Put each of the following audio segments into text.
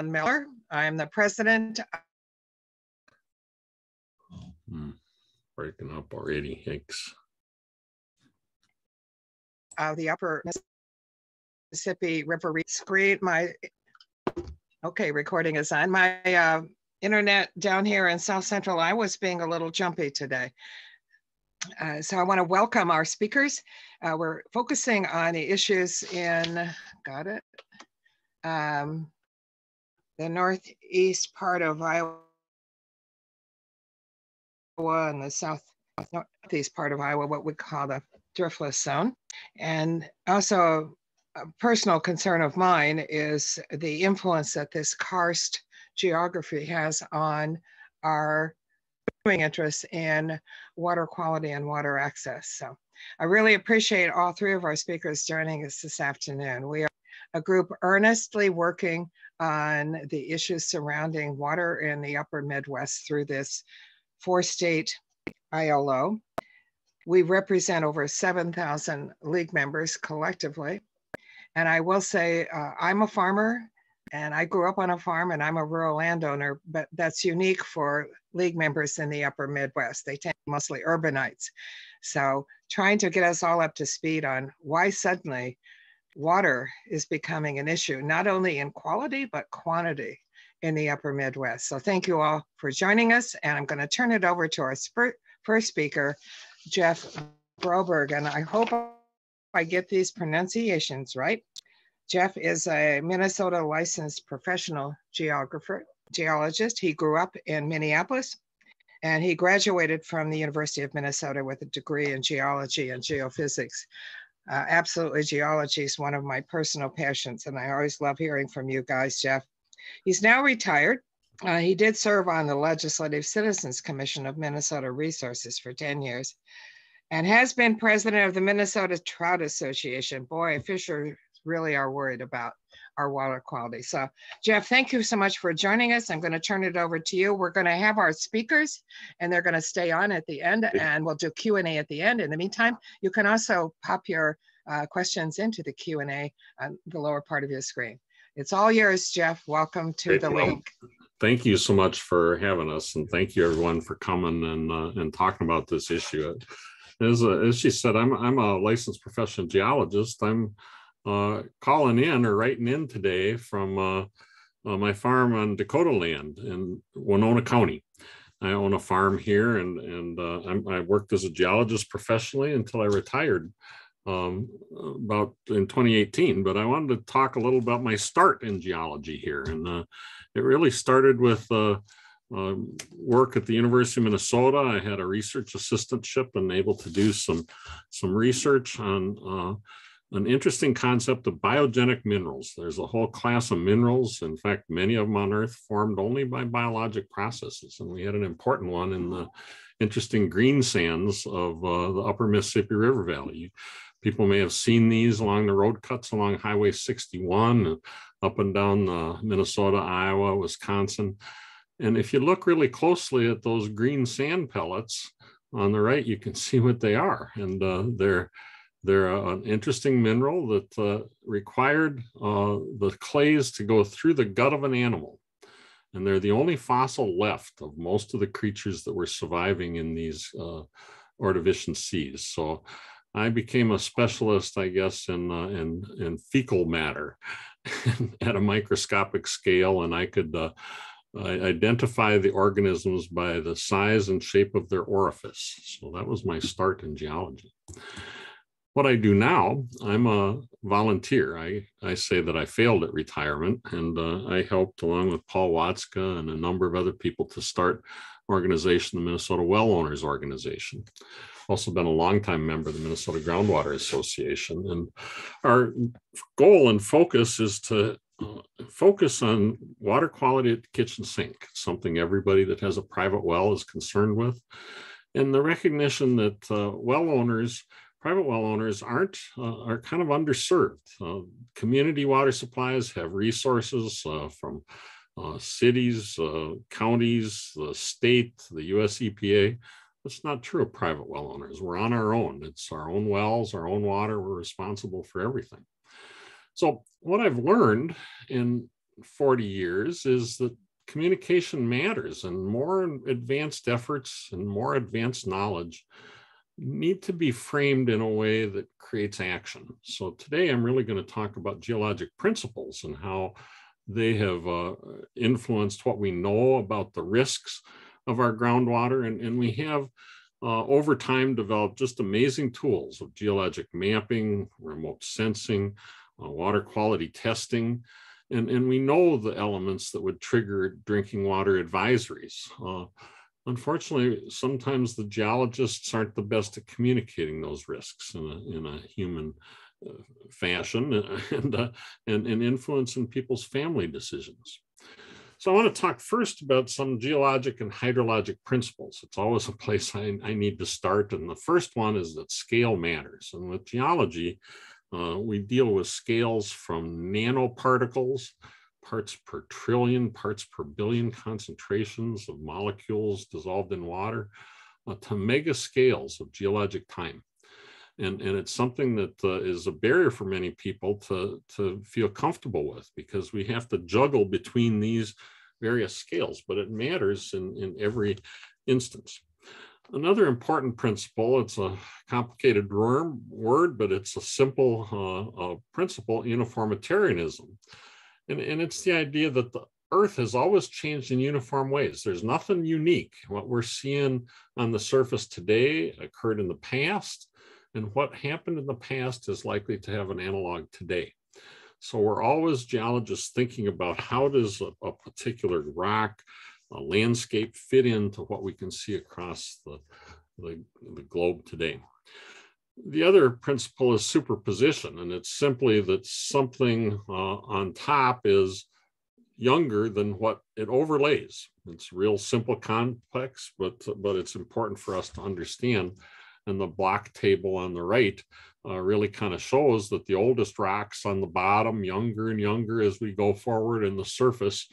Miller. I'm the president. Breaking up already, thanks. The Upper Mississippi River Screen. Okay, recording is on. My internet down here in South Central Iowa is being a little jumpy today. So I want to welcome our speakers. We're focusing on the issues in, the northeast part of Iowa and the southeast part of Iowa, what we call the Driftless Zone. And also a personal concern of mine is the influence that this karst geography has on our interest in water quality and water access. So I really appreciate all three of our speakers joining us this afternoon. We are a group earnestly working on the issues surrounding water in the upper Midwest through this 4-state ILO. We represent over 7,000 league members collectively. And I will say, I'm a farmer and I grew up on a farm and I'm a rural landowner, but that's unique for league members in the upper Midwest. They tend to be mostly urbanites. So trying to get us all up to speed on why suddenly water is becoming an issue, not only in quality, but quantity in the upper Midwest. So thank you all for joining us. And I'm going to turn it over to our first speaker, Jeff Broberg. And I hope I get these pronunciations right. Jeff is a Minnesota licensed professional geologist. He grew up in Minneapolis and he graduated from the University of Minnesota with a degree in geology and geophysics. Absolutely, geology is one of my personal passions and I always love hearing from you guys, Jeff. He's now retired. He did serve on the Legislative Citizens Commission of Minnesota Resources for 10 years and has been president of the Minnesota Trout Association. Boy, fishers really are worried about our water quality. So Jeff, thank you so much for joining us. I'm going to turn it over to you. We're going to have our speakers and they're going to stay on at the end and we'll do Q&A at the end. In the meantime, you can also pop your questions into the Q&A on the lower part of your screen. It's all yours, Jeff. Welcome to the league. Thank you so much for having us and thank you everyone for coming and talking about this issue. As she said, I'm a licensed professional geologist. I'm calling in or writing in today from my farm on Dakota land in Winona County. I own a farm here and I worked as a geologist professionally until I retired about in 2018, but I wanted to talk a little about my start in geology here. And it really started with work at the University of Minnesota. I had a research assistantship and able to do some research on an interesting concept of biogenic minerals. There's a whole class of minerals. In fact, many of them on Earth formed only by biologic processes. And we had an important one in the interesting green sands of the upper Mississippi River Valley. People may have seen these along the road cuts along Highway 61, up and down Minnesota, Iowa, Wisconsin. And if you look really closely at those green sand pellets on the right, you can see what they are. And they're an interesting mineral that required the clays to go through the gut of an animal. And they're the only fossil left of most of the creatures that were surviving in these Ordovician seas. So I became a specialist, I guess, in fecal matter at a microscopic scale, and I could identify the organisms by the size and shape of their orifice. So that was my start in geology. What I do now, I'm a volunteer. I say that I failed at retirement, and I helped, along with Paul Wotzka and a number of other people, to start an organization, the Minnesota Well Owners Organization. Also been a longtime member of the Minnesota Groundwater Association. And our goal and focus is to focus on water quality at the kitchen sink, something everybody that has a private well is concerned with. And the recognition that private well owners are kind of underserved. Community water supplies have resources from cities, counties, the state, the US EPA. That's not true of private well owners. We're on our own. It's our own wells, our own water. We're responsible for everything. So what I've learned in 40 years is that communication matters, and more advanced efforts and more advanced knowledge need to be framed in a way that creates action. So today I'm really going to talk about geologic principles and how they have influenced what we know about the risks of our groundwater. And we have over time developed just amazing tools of geologic mapping, remote sensing, water quality testing. And we know the elements that would trigger drinking water advisories. Unfortunately, sometimes the geologists aren't the best at communicating those risks in a human fashion and influencing people's family decisions. So I want to talk first about some geologic and hydrologic principles. It's always a place I need to start. And the first one is that scale matters. And with geology, we deal with scales from nanoparticles, parts per trillion, parts per billion concentrations of molecules dissolved in water, to mega scales of geologic time. And it's something that is a barrier for many people to feel comfortable with, because we have to juggle between these various scales, but it matters in every instance. Another important principle, it's a complicated word, but it's a simple principle, uniformitarianism. And it's the idea that the Earth has always changed in uniform ways. There's nothing unique. What we're seeing on the surface today occurred in the past, and what happened in the past is likely to have an analog today. So we're always geologists thinking about how does a particular rock, a landscape fit into what we can see across the globe today. The other principle is superposition, and it's simply that something on top is younger than what it overlays. It's real simple complex, but it's important for us to understand. And the block table on the right really kind of shows that the oldest rocks on the bottom, younger and younger as we go forward, and the surface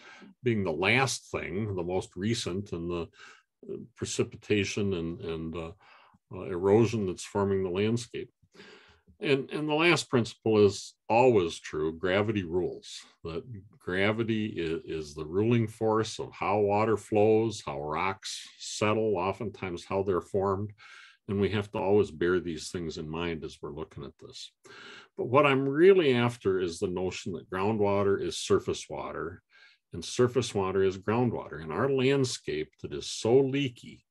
being the last thing, the most recent, and the precipitation and erosion that's forming the landscape. And the last principle is always true. Gravity rules. That gravity is the ruling force of how water flows, how rocks settle, oftentimes how they're formed. And we have to always bear these things in mind as we're looking at this. But what I'm really after is the notion that groundwater is surface water and surface water is groundwater. In our landscape that is so leaky,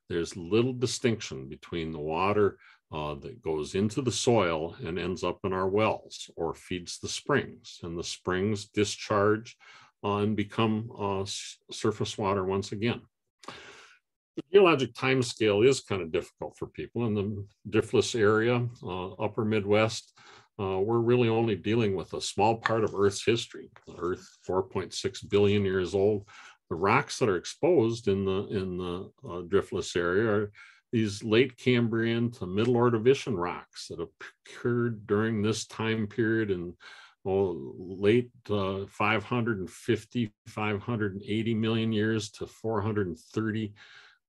there's little distinction between the water that goes into the soil and ends up in our wells or feeds the springs. And the springs discharge and become surface water once again. The geologic time scale is kind of difficult for people in the Driftless Area, upper Midwest. We're really only dealing with a small part of Earth's history. Earth, 4.6 billion years old. The rocks that are exposed in the Driftless Area are these late Cambrian to Middle Ordovician rocks that occurred during this time period in late 550, 580 million years to 430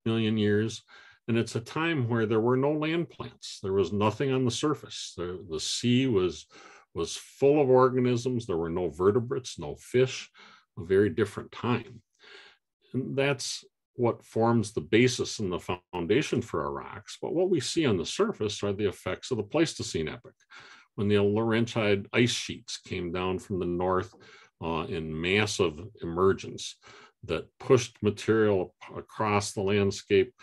million years. And it's a time where there were no land plants. There was nothing on the surface. The sea was full of organisms. There were no vertebrates, no fish, a very different time. And that's what forms the basis and the foundation for our rocks. But what we see on the surface are the effects of the Pleistocene epoch, when the Laurentide ice sheets came down from the north in massive emergence that pushed material across the landscape,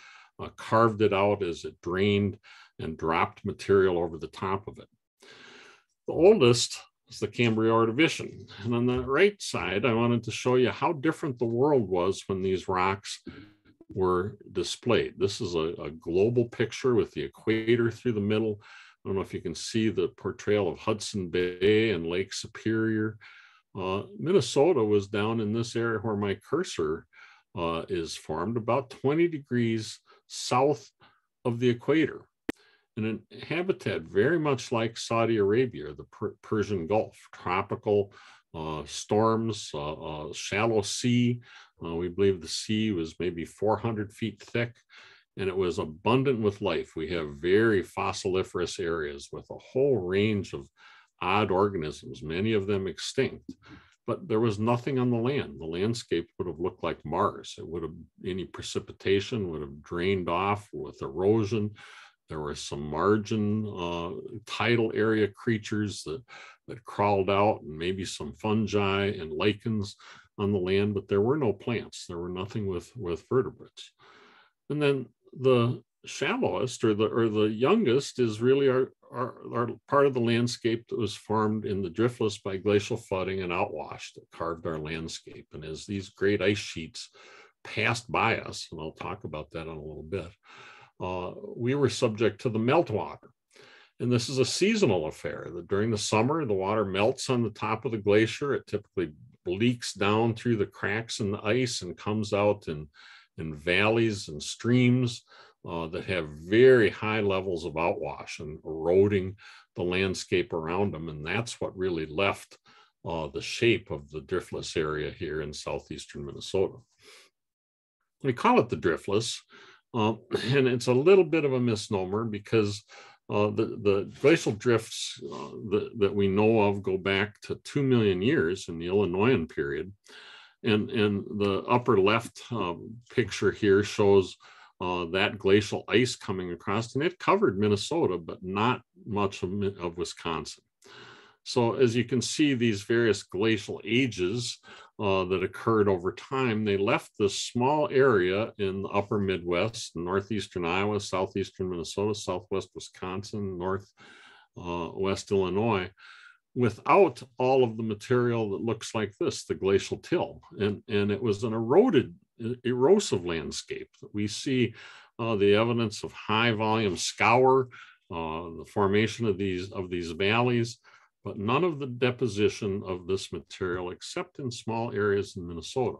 carved it out as it drained, and dropped material over the top of it. The oldest is the Cambrian-Ordovician. And on the right side, I wanted to show you how different the world was when these rocks were displayed. This is a global picture with the equator through the middle. I don't know if you can see the portrayal of Hudson Bay and Lake Superior. Minnesota was down in this area where my cursor is formed, about 20 degrees south of the equator, in a habitat very much like Saudi Arabia, the Persian Gulf, tropical storms, shallow sea. We believe the sea was maybe 400 feet thick, and it was abundant with life. We have very fossiliferous areas with a whole range of odd organisms, many of them extinct. but there was nothing on the land. The landscape would have looked like Mars. It would have, any precipitation would have drained off with erosion. There were some margin tidal area creatures that crawled out, and maybe some fungi and lichens on the land, but there were no plants. There were nothing with vertebrates. And then the shallowest or the youngest is really our part of the landscape that was formed in the driftless by glacial flooding and outwash that carved our landscape. And as these great ice sheets passed by us, and I'll talk about that in a little bit, we were subject to the meltwater. And this is a seasonal affair. That during the summer, the water melts on the top of the glacier. It typically leaks down through the cracks in the ice and comes out in valleys and streams that have very high levels of outwash and eroding the landscape around them. And that's what really left the shape of the driftless area here in southeastern Minnesota. We call it the driftless, and it's a little bit of a misnomer because the glacial drifts that we know of go back to 2 million years in the Illinoisan period. And the upper left picture here shows that glacial ice coming across, and it covered Minnesota, but not much of Wisconsin. So as you can see, these various glacial ages that occurred over time, they left this small area in the upper Midwest, northeastern Iowa, southeastern Minnesota, southwest Wisconsin, northwest Illinois, without all of the material that looks like this, the glacial till. And it was an erosive landscape. We see the evidence of high volume scour, the formation of these valleys, but none of the deposition of this material except in small areas in Minnesota.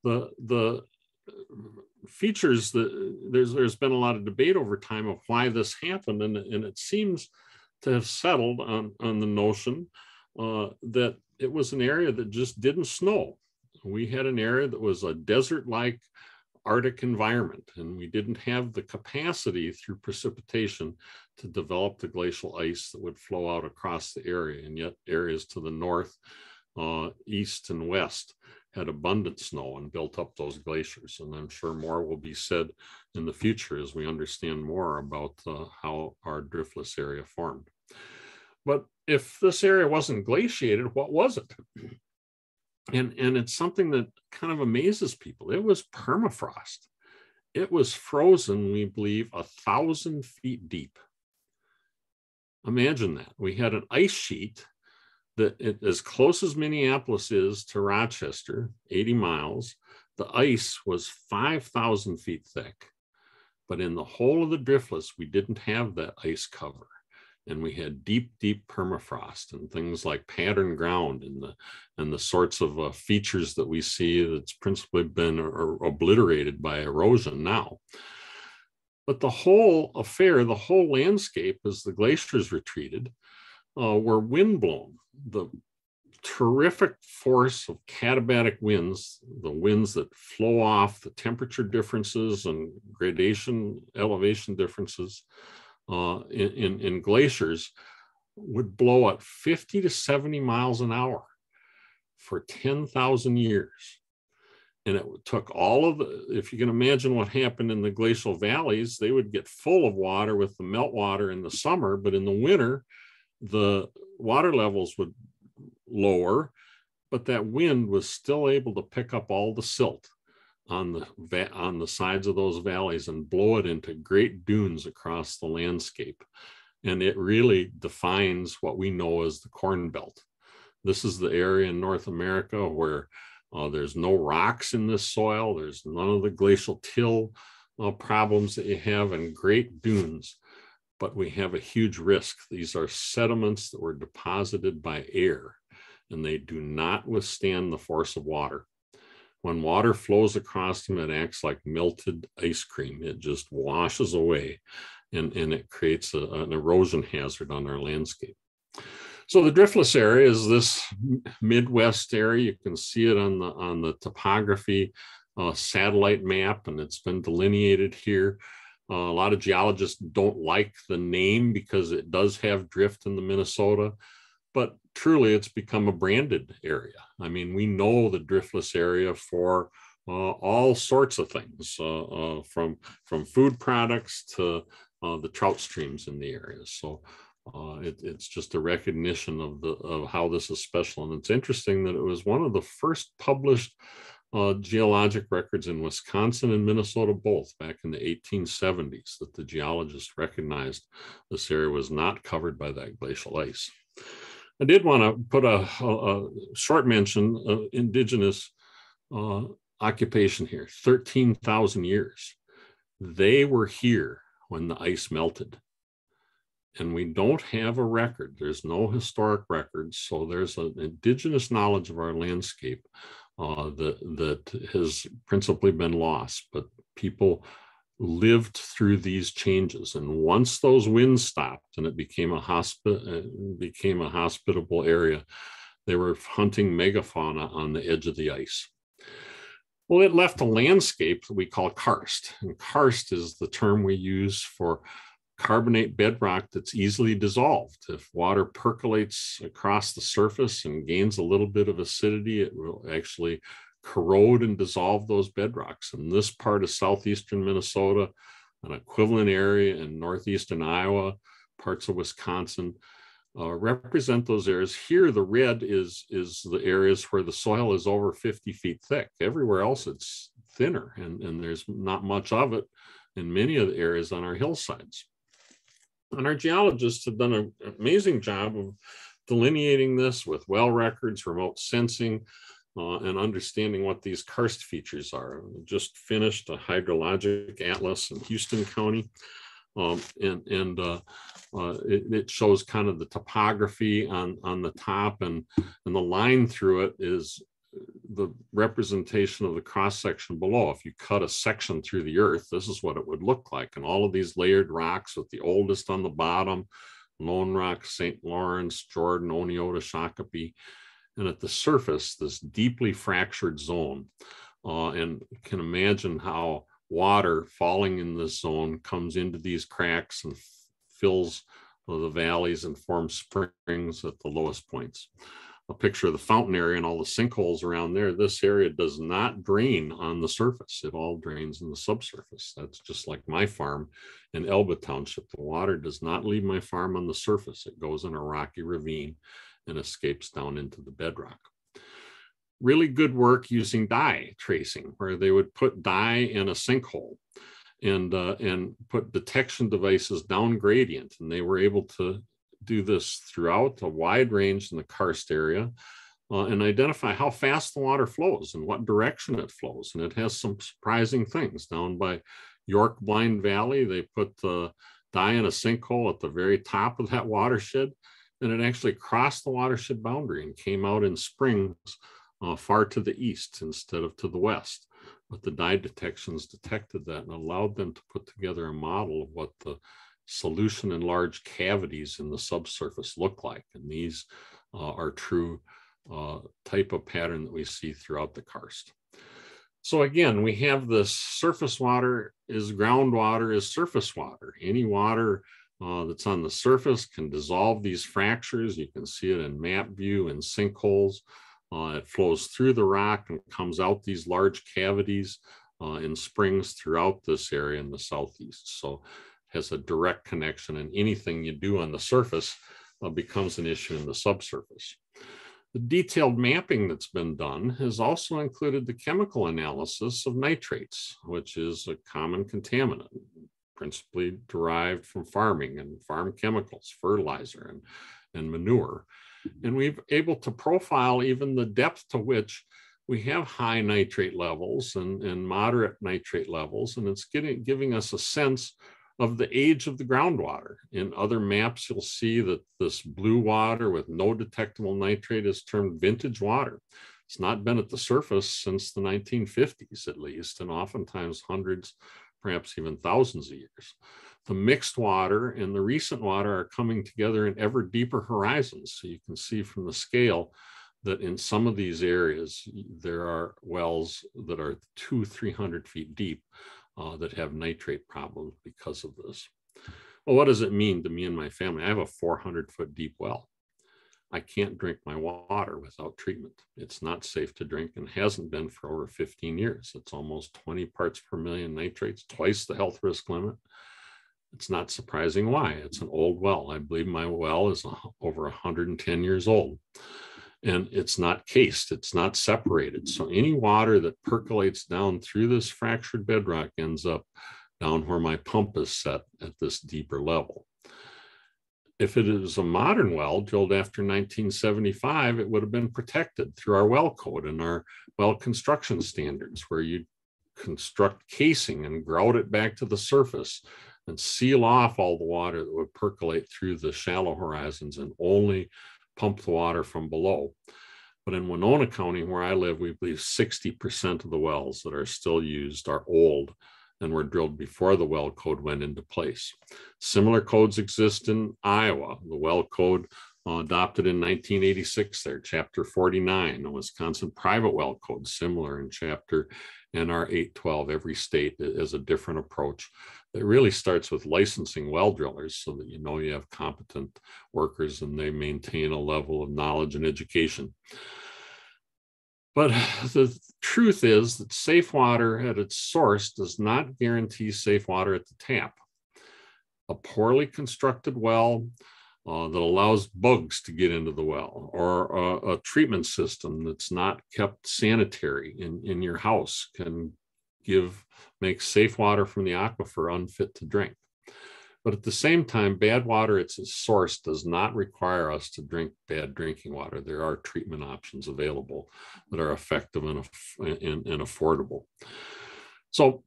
The features that there's been a lot of debate over time of why this happened, and it seems to have settled on the notion that it was an area that just didn't snow. We had an area that was a desert-like Arctic environment, and we didn't have the capacity through precipitation to develop the glacial ice that would flow out across the area. And yet areas to the north, east, and west had abundant snow and built up those glaciers. And I'm sure more will be said in the future as we understand more about how our driftless area formed. But if this area wasn't glaciated, what was it? And it's something that kind of amazes people. It was permafrost. It was frozen, we believe, 1,000 feet deep. Imagine that. We had an ice sheet that, as close as Minneapolis is to Rochester, 80 miles, the ice was 5,000 feet thick. But in the whole of the driftless, we didn't have that ice cover. And we had deep, deep permafrost and things like pattern ground and the sorts of features that we see that's principally been obliterated by erosion now. But the whole affair, the whole landscape, as the glaciers retreated, were windblown. The terrific force of katabatic winds, the winds that flow off the temperature differences and gradation elevation differences, in glaciers would blow at 50 to 70 miles an hour for 10,000 years. And it took all of if you can imagine what happened in the glacial valleys, they would get full of water with the meltwater in the summer, but in the winter, the water levels would lower, but that wind was still able to pick up all the silt on the sides of those valleys and blow it into great dunes across the landscape. And it really defines what we know as the Corn Belt. This is the area in North America where there's no rocks in this soil. There's none of the glacial till problems that you have in great dunes, but we have a huge risk. These are sediments that were deposited by air, and they do not withstand the force of water. When water flows across them, it acts like melted ice cream. It just washes away, and it creates an erosion hazard on our landscape. So the driftless area is this Midwest area. You can see it on the topography satellite map, and it's been delineated here. A lot of geologists don't like the name because it does have drift in the Minnesota. but truly it's become a branded area. I mean, we know the driftless area for all sorts of things, from food products to the trout streams in the area. So it's just a recognition of how this is special. And it's interesting that it was one of the first published geologic records in Wisconsin and Minnesota both back in the 1870s that the geologists recognized this area was not covered by that glacial ice. I did want to put a short mention of indigenous occupation here, 13,000 years. They were here when the ice melted. And we don't have a record. There's no historic records. So there's an indigenous knowledge of our landscape that has principally been lost, but people lived through these changes. And once those winds stopped and it became a hospitable area, they were hunting megafauna on the edge of the ice. Well, it left a landscape that we call karst. And karst is the term we use for carbonate bedrock that's easily dissolved. If water percolates across the surface and gains a little bit of acidity, it will actually corrode and dissolve those bedrocks. And this part of southeastern Minnesota, an equivalent area in northeastern Iowa, parts of Wisconsin, represent those areas. Here, the red is the areas where the soil is over 50 feet thick. Everywhere else, it's thinner, and there's not much of it in many of the areas on our hillsides. And our geologists have done an amazing job of delineating this with well records, remote sensing, and understanding what these karst features are. We just finished a hydrologic atlas in Houston County, it shows kind of the topography on the top, and the line through it is the representation of the cross section below. If you cut a section through the earth, this is what it would look like. And all of these layered rocks with the oldest on the bottom, Lone Rock, St. Lawrence, Jordan, Oneota, Shakopee, and at the surface, this deeply fractured zone. And you can imagine how water falling in this zone comes into these cracks and fills the valleys and forms springs at the lowest points. A picture of the fountain area and all the sinkholes around there. This area does not drain on the surface. It all drains in the subsurface. That's just like my farm in Elba Township. The water does not leave my farm on the surface. It goes in a rocky ravine and escapes down into the bedrock. Really good work using dye tracing, where they would put dye in a sinkhole and put detection devices down gradient. And they were able to do this throughout a wide range in the karst area and identify how fast the water flows and what direction it flows. And it has some surprising things. Down by York Blind Valley, they put the dye in a sinkhole at the very top of that watershed, and it actually crossed the watershed boundary and came out in springs far to the east instead of to the west. But the dye detections detected that and allowed them to put together a model of what the solution in large cavities in the subsurface look like. And these are true type of pattern that we see throughout the karst. So again, we have this surface water is groundwater is surface water. Any water that's on the surface can dissolve these fractures. You can see it in map view and sinkholes. It flows through the rock and comes out these large cavities in springs throughout this area in the southeast. So it has a direct connection, and anything you do on the surface becomes an issue in the subsurface. The detailed mapping that's been done has also included the chemical analysis of nitrates, which is a common contaminant, principally derived from farming and farm chemicals, fertilizer and manure. And we've able to profile even the depth to which we have high nitrate levels and moderate nitrate levels. And it's giving us a sense of the age of the groundwater. In other maps, you'll see that this blue water with no detectable nitrate is termed vintage water. It's not been at the surface since the 1950s, at least, and oftentimes hundreds, perhaps even thousands of years. The mixed water and the recent water are coming together in ever deeper horizons. So you can see from the scale that in some of these areas, there are wells that are 200-300 feet deep that have nitrate problems because of this. Well, what does it mean to me and my family? I have a 400-foot deep well. I can't drink my water without treatment. It's not safe to drink and hasn't been for over 15 years. It's almost 20 parts per million nitrates, twice the health risk limit. It's not surprising why. It's an old well. I believe my well is over 110 years old. And it's not cased, it's not separated. So any water that percolates down through this fractured bedrock ends up down where my pump is set at this deeper level. If it is a modern well drilled after 1975, it would have been protected through our well code and our well construction standards, where you construct casing and grout it back to the surface and seal off all the water that would percolate through the shallow horizons and only pump the water from below. But in Winona County, where I live, we believe 60% of the wells that are still used are old and were drilled before the well code went into place. Similar codes exist in Iowa. The well code adopted in 1986 there, Chapter 49. The Wisconsin private well code, similar in Chapter NR 812. Every state has a different approach. It really starts with licensing well drillers so that you know you have competent workers and they maintain a level of knowledge and education. But the truth is that safe water at its source does not guarantee safe water at the tap. A poorly constructed well that allows bugs to get into the well, or a treatment system that's not kept sanitary in your house can make safe water from the aquifer unfit to drink. But at the same time, bad water at its source does not require us to drink bad drinking water. There are treatment options available that are effective and affordable. So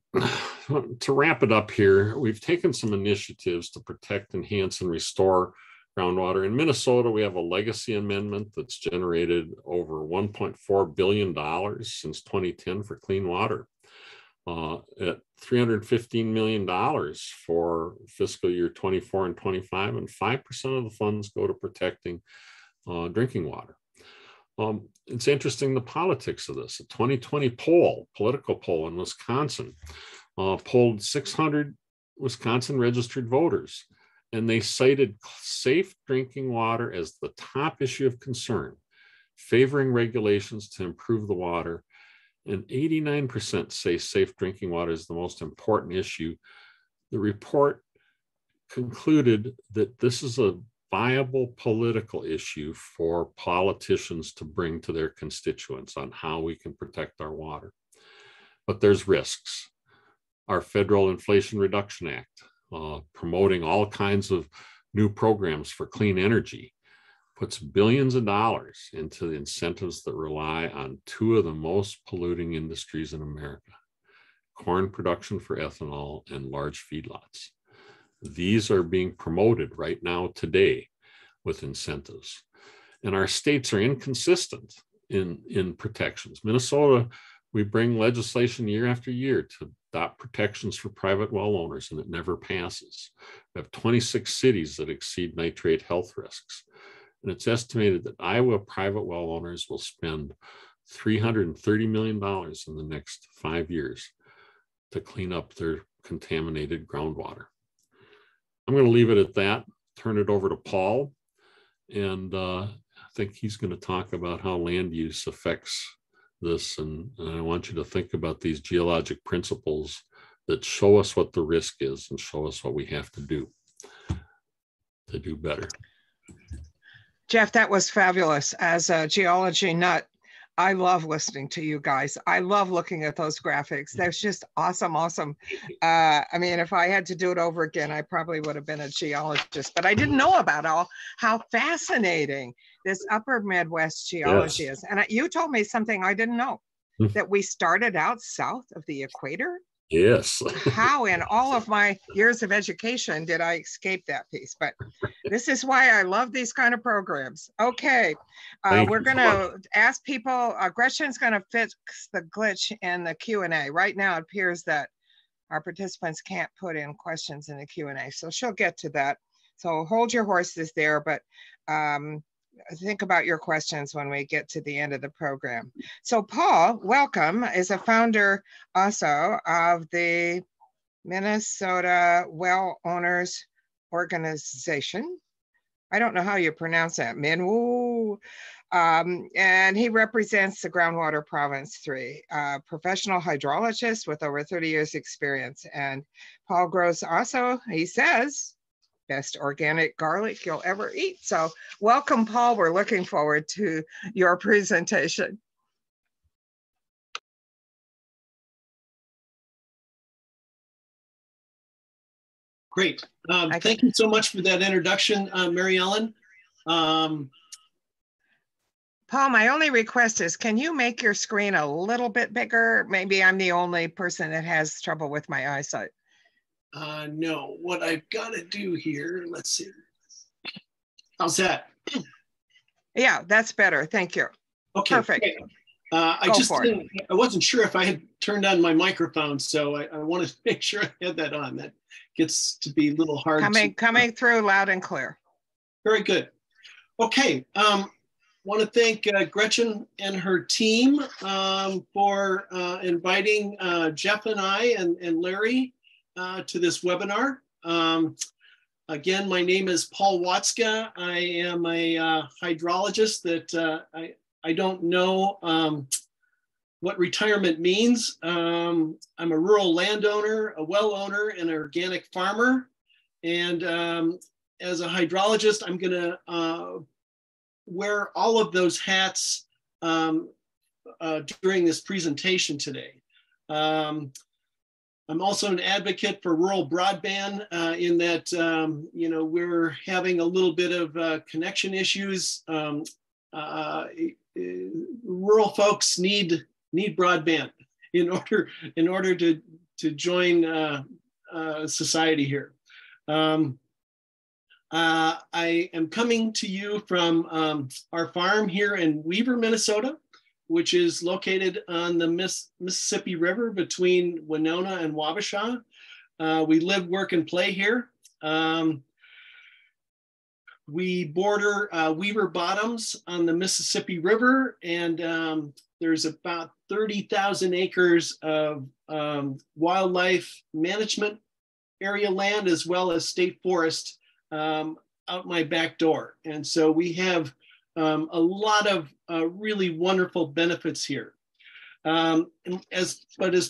to wrap it up here, we've taken some initiatives to protect, enhance, and restore groundwater. In Minnesota, we have a legacy amendment that's generated over $1.4 billion since 2010 for clean water. At $315 million for fiscal year 24 and 25, and 5% of the funds go to protecting drinking water. It's interesting, the politics of this. A 2020 political poll in Wisconsin polled 600 Wisconsin registered voters, and they cited safe drinking water as the top issue of concern, favoring regulations to improve the water. And 89% say safe drinking water is the most important issue. The report concluded that this is a viable political issue for politicians to bring to their constituents on how we can protect our water. But there's risks. Our Federal Inflation Reduction Act, promoting all kinds of new programs for clean energy, puts billions of dollars into the incentives that rely on two of the most polluting industries in America: corn production for ethanol and large feedlots. These are being promoted right now today with incentives. And our states are inconsistent in protections. Minnesota, we bring legislation year after year to adopt protections for private well owners, and it never passes. We have 26 cities that exceed nitrate health risks. And it's estimated that Iowa private well owners will spend $330 million in the next 5 years to clean up their contaminated groundwater. I'm going to leave it at that, turn it over to Paul, and I think he's going to talk about how land use affects this. And I want you to think about these geologic principles that show us what the risk is and show us what we have to do better. Jeff, that was fabulous. As a geology nut, I love listening to you guys. I love looking at those graphics. That's just awesome, awesome. I mean, if I had to do it over again, I probably would have been a geologist, but I didn't know about how fascinating this upper Midwest geology is. And you told me something I didn't know, that we started out south of the equator. Yes. How in all of my years of education did I escape that piece? But this is why I love these kind of programs. Okay, we're going to ask people. Gretchen's going to fix the glitch in the Q&A. Right now, it appears that our participants can't put in questions in the Q&A, so she'll get to that. So hold your horses there, but think about your questions when we get to the end of the program. So Paul, welcome, is a founder also of the Minnesota Well Owners Organization. I don't know how you pronounce that, Minwoo. And he represents the Groundwater Province 3, professional hydrologist with over 30 years experience. And Paul grows also, he says, best organic garlic you'll ever eat. So welcome, Paul. We're looking forward to your presentation. Great. Thank you so much for that introduction, Mary Ellen. Paul, my only request is, can you make your screen a little bit bigger? Maybe I'm the only person that has trouble with my eyesight. No, what I've got to do here, let's see. How's that? Yeah, that's better. Thank you. Okay. Perfect. Okay. I wasn't sure if I had turned on my microphone, so I wanted to make sure I had that on. That gets to be a little hard. Coming through loud and clear. Very good. Okay. Want to thank Gretchen and her team for inviting Jeff and I and Larry to this webinar. Again, my name is Paul Wotzka. I am a hydrologist that I don't know what retirement means. I'm a rural landowner, a well owner, and an organic farmer. And as a hydrologist, I'm gonna wear all of those hats during this presentation today. I'm also an advocate for rural broadband in that, you know, we're having a little bit of connection issues. Rural folks need broadband in order to join society here. I am coming to you from our farm here in Weaver, Minnesota, which is located on the Mississippi River between Winona and Wabasha. We live, work, and play here. We border Weaver Bottoms on the Mississippi River, and there's about 30,000 acres of wildlife management area land, as well as state forest out my back door. And so we have a lot of really wonderful benefits here. But as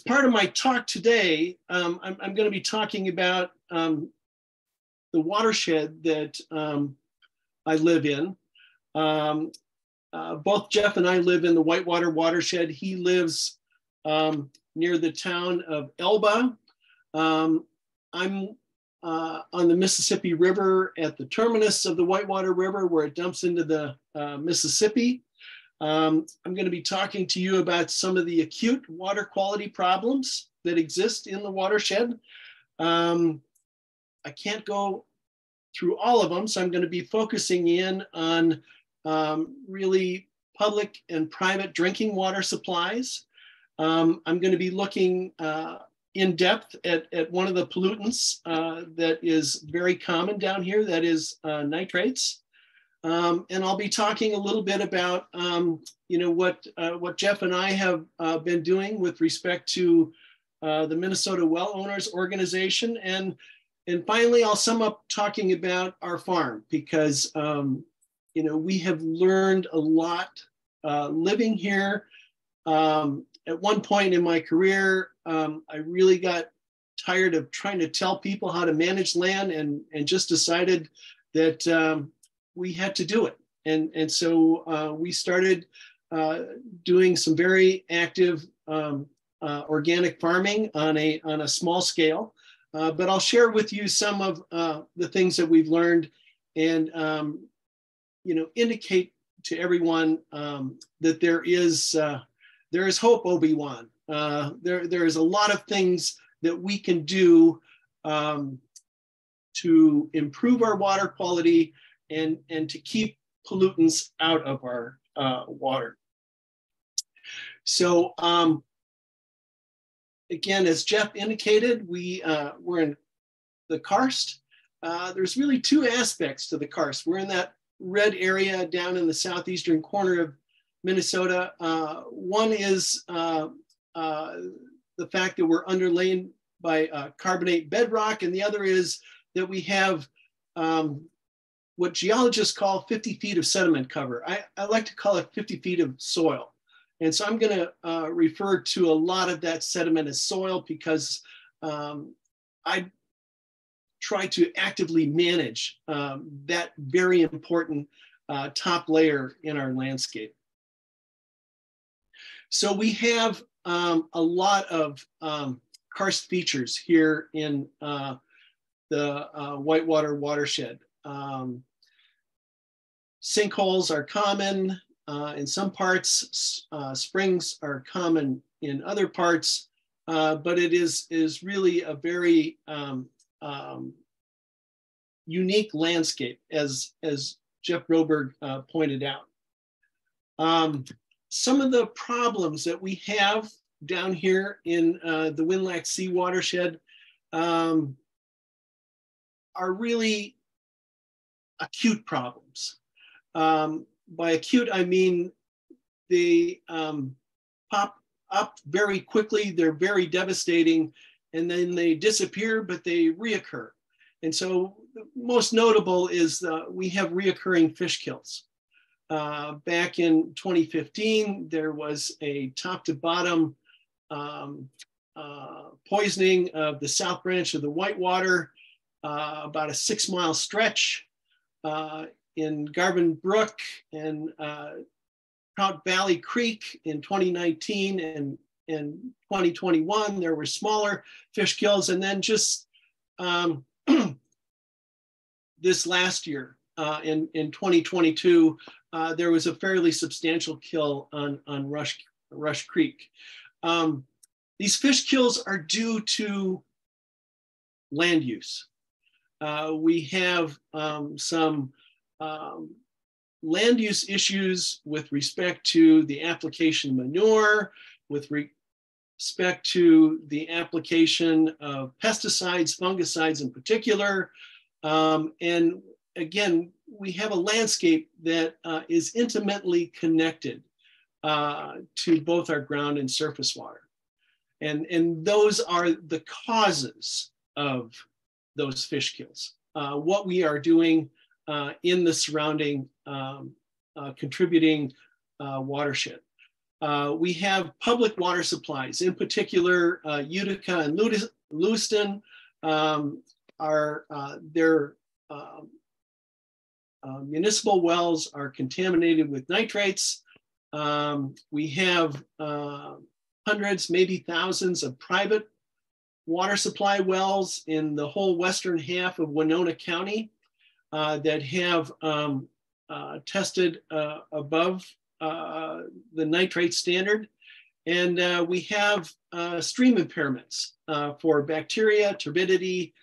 part of my talk today, I'm going to be talking about the watershed that I live in. Both Jeff and I live in the Whitewater watershed. He lives near the town of Elba. I'm on the Mississippi River at the terminus of the Whitewater River, where it dumps into the Mississippi. I'm going to be talking to you about some of the acute water quality problems that exist in the watershed. I can't go through all of them, so I'm going to be focusing in on really public and private drinking water supplies. I'm going to be looking in depth at one of the pollutants that is very common down here, that is nitrates. And I'll be talking a little bit about you know, what Jeff and I have been doing with respect to the Minnesota Well Owners Organization. And finally, I'll sum up talking about our farm, because you know, we have learned a lot living here. At one point in my career, I really got tired of trying to tell people how to manage land, and just decided that we had to do it. And so we started doing some very active organic farming on a small scale. But I'll share with you some of the things that we've learned, and you know, indicate to everyone that there is hope, Obi-Wan. There is a lot of things that we can do to improve our water quality and to keep pollutants out of our water. So again, as Jeff indicated, we're in the Karst. There's really two aspects to the Karst. We're in that red area down in the southeastern corner of Minnesota. One is the fact that we're underlain by carbonate bedrock, and the other is that we have what geologists call 50 feet of sediment cover. I like to call it 50 feet of soil. And so I'm going to refer to a lot of that sediment as soil because I try to actively manage that very important top layer in our landscape. So we have a lot of karst features here in the Whitewater watershed. Sinkholes are common in some parts, springs are common in other parts, but it is really a very unique landscape, as Jeff Broberg pointed out. Some of the problems that we have down here in the WinLac Sea watershed are really acute problems. By acute, I mean they pop up very quickly, they're very devastating, and then they disappear, but they reoccur. And so most notable is we have reoccurring fish kills. Back in 2015, there was a top to bottom poisoning of the south branch of the Whitewater, about a 6-mile stretch in Garvin Brook and Trout Valley Creek in 2019, and in 2021, there were smaller fish kills. And then just this last year, in 2022, there was a fairly substantial kill on Rush Creek. These fish kills are due to land use. We have some land use issues with respect to the application of manure, with respect to the application of pesticides, fungicides in particular. And again, we have a landscape that is intimately connected to both our ground and surface water. And those are the causes of those fish kills. What we are doing in the surrounding contributing watershed. We have public water supplies, in particular Utica and Lewiston their municipal wells are contaminated with nitrates. We have hundreds, maybe thousands of private water supply wells in the whole western half of Winona County that have tested above the nitrate standard. And we have stream impairments for bacteria, turbidity,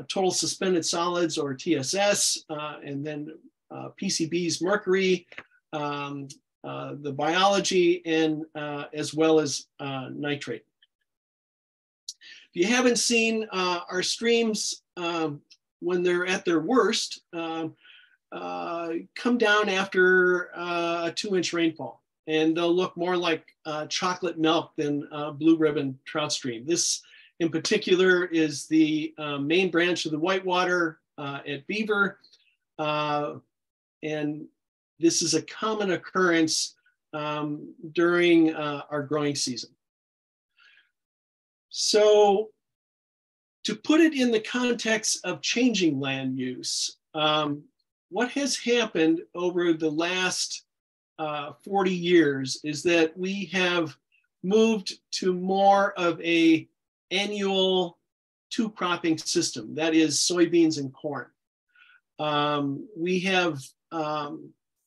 total suspended solids or TSS, and then PCBs, mercury, the biology, and as well as nitrate. If you haven't seen our streams when they're at their worst, come down after a 2-inch rainfall, and they'll look more like chocolate milk than blue ribbon trout stream. This in particular is the main branch of the Whitewater at Beaver. And this is a common occurrence during our growing season. So to put it in the context of changing land use, what has happened over the last 40 years is that we have moved to more of a annual 2-cropping system, that is soybeans and corn. We have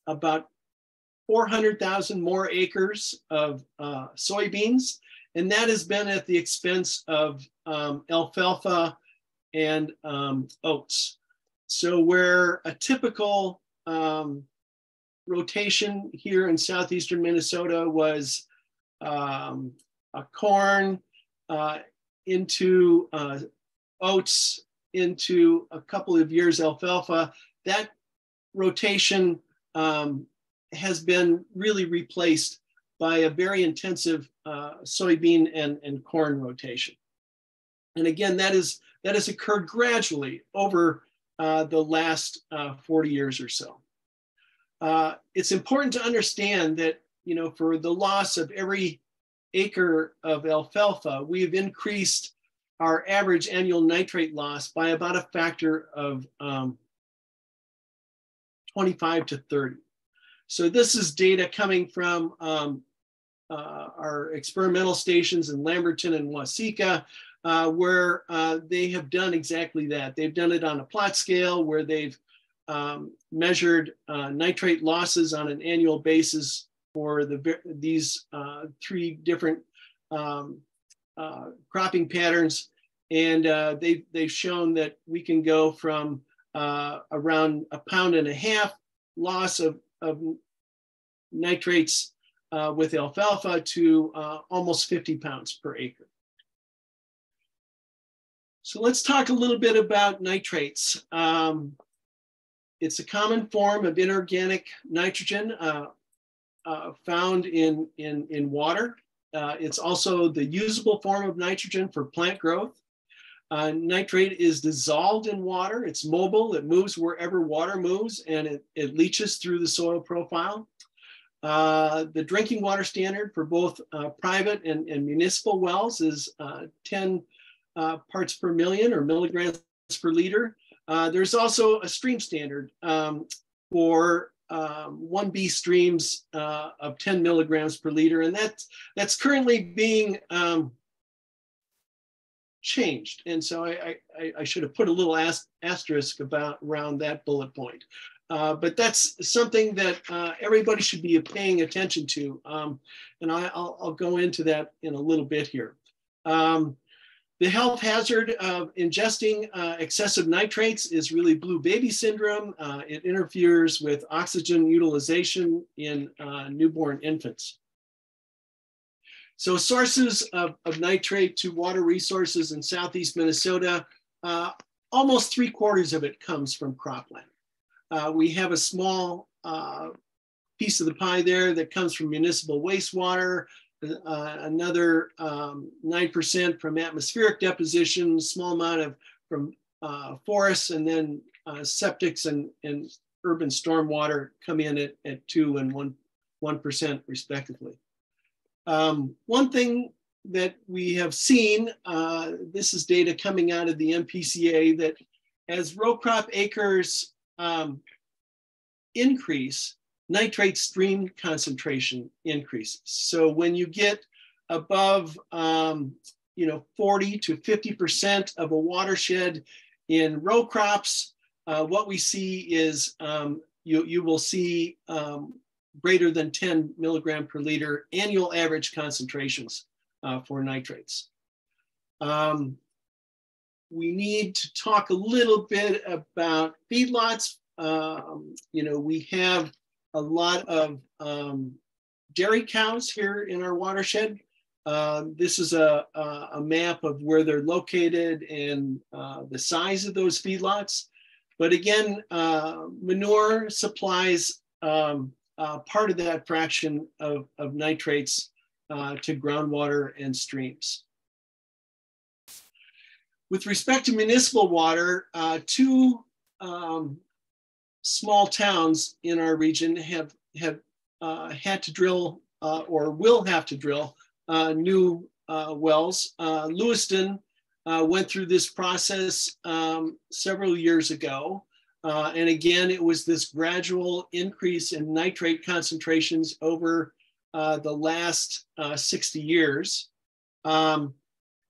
about 400,000 more acres of soybeans, and that has been at the expense of alfalfa and oats. So where a typical rotation here in southeastern Minnesota was a corn into oats, into a couple of years alfalfa, that rotation has been really replaced by a very intensive soybean and corn rotation. And again, that has occurred gradually over the last 40 years or so. It's important to understand that, for the loss of every acre of alfalfa, we've increased our average annual nitrate loss by about a factor of 25 to 30. So this is data coming from our experimental stations in Lamberton and Wotzka, where they have done exactly that. They've done it on a plot scale where they've measured nitrate losses on an annual basis for these 3 different cropping patterns. And they've shown that we can go from around 1.5 pounds loss of nitrates with alfalfa to almost 50 pounds per acre. So let's talk a little bit about nitrates. It's a common form of inorganic nitrogen found in water. It's also the usable form of nitrogen for plant growth. Nitrate is dissolved in water. It's mobile. It moves wherever water moves, and it leaches through the soil profile. The drinking water standard for both private and municipal wells is 10 parts per million or milligrams per liter. There's also a stream standard for 1B streams of 10 milligrams per liter, and that's currently being changed. And so I should have put a little asterisk around that bullet point. But that's something that everybody should be paying attention to. And I'll go into that in a little bit here. The health hazard of ingesting excessive nitrates is really blue baby syndrome. It interferes with oxygen utilization in newborn infants. So sources of nitrate to water resources in Southeast Minnesota, almost 3/4 of it comes from cropland. We have a small piece of the pie there that comes from municipal wastewater, another 9% from atmospheric deposition, small amount from forests, and then septics and urban stormwater come in at 2% and 1% respectively. One thing that we have seen, this is data coming out of the MPCA, that as row crop acres increase, nitrate stream concentration increases. So when you get above 40 to 50% of a watershed in row crops, what we see is you will see greater than 10 milligram per liter annual average concentrations for nitrates. We need to talk a little bit about feedlots. We have a lot of dairy cows here in our watershed. This is a map of where they're located and the size of those feedlots. But again, manure supplies part of that fraction of nitrates to groundwater and streams. With respect to municipal water, 2 small towns in our region have had to drill or will have to drill new wells. Lewiston went through this process several years ago. And again, it was this gradual increase in nitrate concentrations over the last 60 years.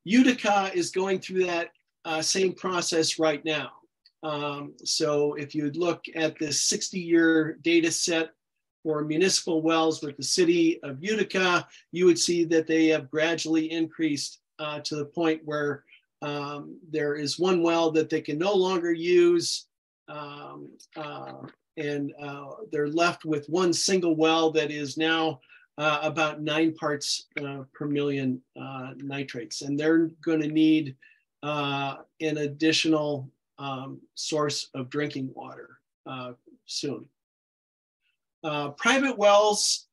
Utica is going through that same process right now. So if you look at this 60-year data set for municipal wells with the city of Utica, you would see that they have gradually increased to the point where there is one well that they can no longer use, and they're left with one single well that is now about 9 parts per million nitrates. And they're going to need an additional source of drinking water soon. Private wells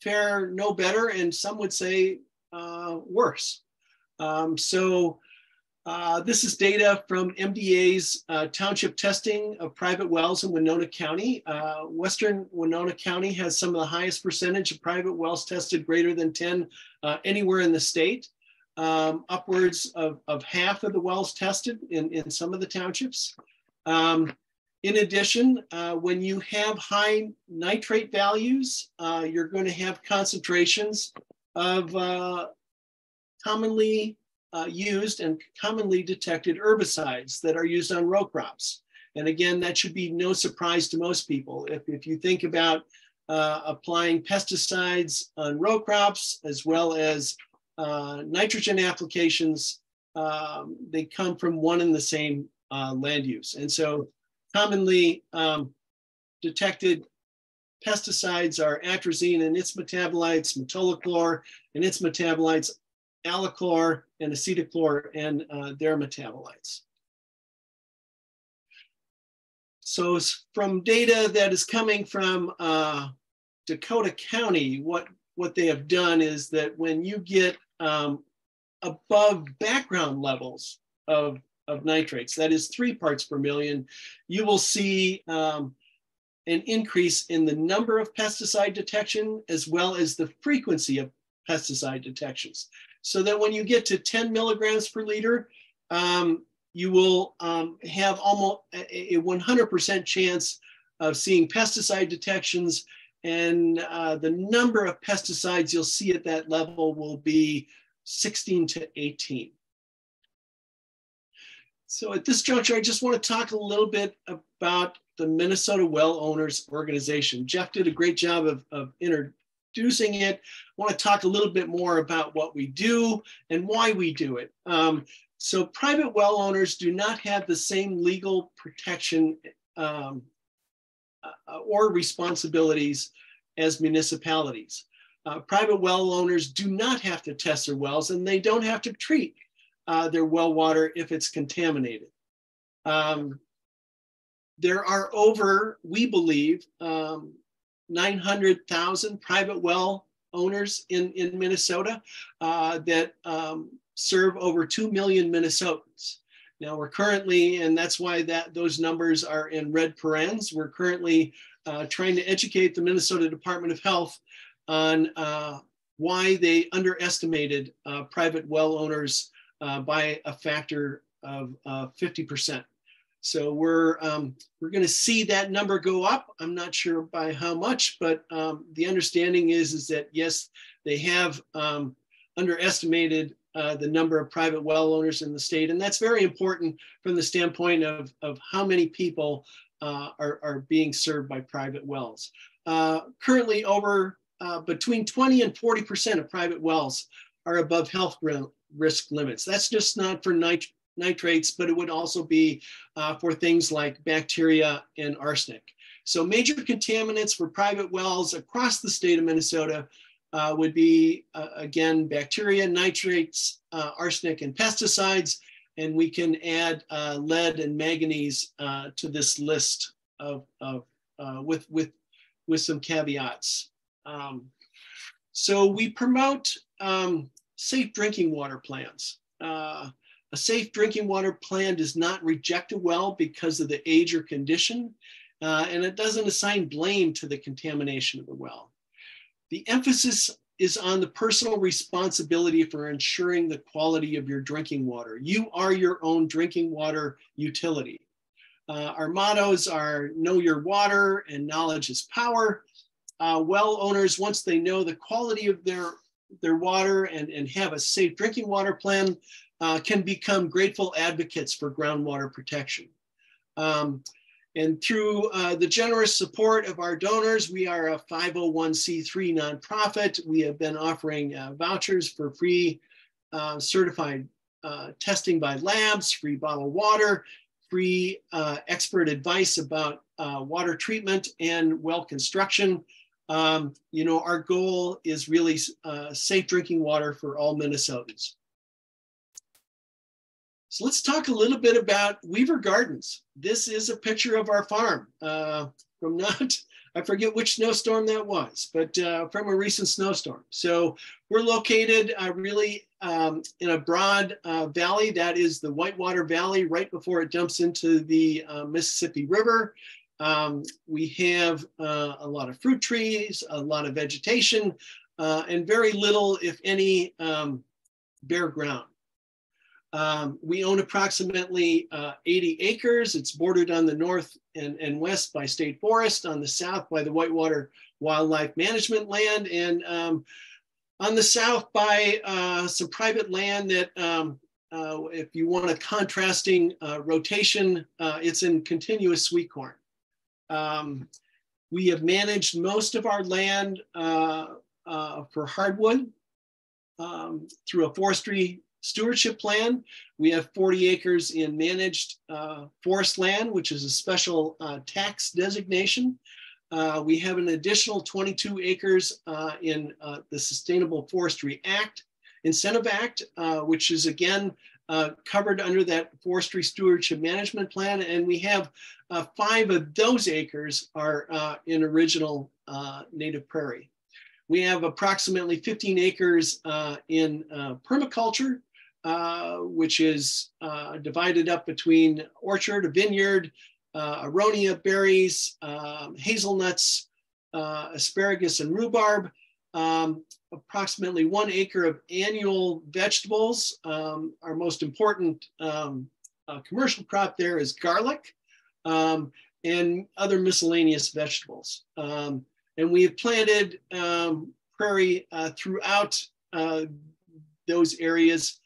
fare no better, and some would say worse. So This is data from MDA's township testing of private wells in Winona County. Western Winona County has some of the highest percentage of private wells tested greater than 10 anywhere in the state. Upwards of half of the wells tested in some of the townships. In addition, when you have high nitrate values, you're going to have concentrations of commonly used and commonly detected herbicides that are used on row crops. And again, that should be no surprise to most people. If you think about applying pesticides on row crops as well as nitrogen applications, they come from one and the same land use. And so commonly detected pesticides are atrazine and its metabolites, metolachlor and its metabolites, alachlor and acetochlor and their metabolites. So from data that is coming from Dakota County, what they have done is that when you get above background levels of nitrates, that is 3 parts per million, you will see an increase in the number of pesticide detection as well as the frequency of pesticide detections. So that when you get to 10 milligrams per liter, you will have almost a 100% chance of seeing pesticide detections, and the number of pesticides you'll see at that level will be 16 to 18. So at this juncture, I just want to talk a little bit about the Minnesota Well Owners Organization. Jeff did a great job of introducing it. I want to talk a little bit more about what we do and why we do it. So private well owners do not have the same legal protection or responsibilities as municipalities. Private well owners do not have to test their wells, and they don't have to treat their well water if it's contaminated. There are over, we believe, 900,000 private well owners in Minnesota that serve over 2 million Minnesotans. Now we're currently, and that's why those numbers are in red parens, we're currently trying to educate the Minnesota Department of Health on why they underestimated private well owners by a factor of 50%. So we're going to see that number go up. I'm not sure by how much, but the understanding is that yes, they have underestimated the number of private well owners in the state, and that's very important from the standpoint of how many people are being served by private wells. Currently, over between 20 and 40% of private wells are above health risk limits. That's just not for nitrates, but it would also be for things like bacteria and arsenic. So major contaminants for private wells across the state of Minnesota would be, again, bacteria, nitrates, arsenic, and pesticides. And we can add lead and manganese to this list with some caveats. So we promote safe drinking water plans. A safe drinking water plan does not reject a well because of the age or condition, and it doesn't assign blame to the contamination of the well. The emphasis is on the personal responsibility for ensuring the quality of your drinking water. You are your own drinking water utility. Our mottos are know your water and knowledge is power. Well owners, once they know the quality of their water and have a safe drinking water plan, can become grateful advocates for groundwater protection. And through the generous support of our donors, we are a 501c3 nonprofit. We have been offering vouchers for free certified testing by labs, free bottled water, free expert advice about water treatment and well construction. You know, our goal is really safe drinking water for all Minnesotans. So let's talk a little bit about Weaver Gardens. This is a picture of our farm from not I forget which snowstorm that was, but from a recent snowstorm. So we're located really in a broad valley. That is the Whitewater Valley right before it dumps into the Mississippi River. We have a lot of fruit trees, a lot of vegetation, and very little, if any, bare ground. We own approximately 80 acres. It's bordered on the north and west by state forest, on the south by the Whitewater Wildlife Management land, and on the south by some private land that, if you want a contrasting rotation, it's in continuous sweet corn. We have managed most of our land for hardwood through a forestry stewardship plan. We have 40 acres in managed forest land, which is a special tax designation. We have an additional 22 acres in the Sustainable Forestry Act, Incentive Act, which is again covered under that forestry stewardship management plan. And we have 5 of those acres are in original native prairie. We have approximately 15 acres in permaculture, which is divided up between orchard, a vineyard, aronia berries, hazelnuts, asparagus, and rhubarb. Approximately 1 acre of annual vegetables. Our most important commercial crop there is garlic and other miscellaneous vegetables. And we have planted prairie throughout those areas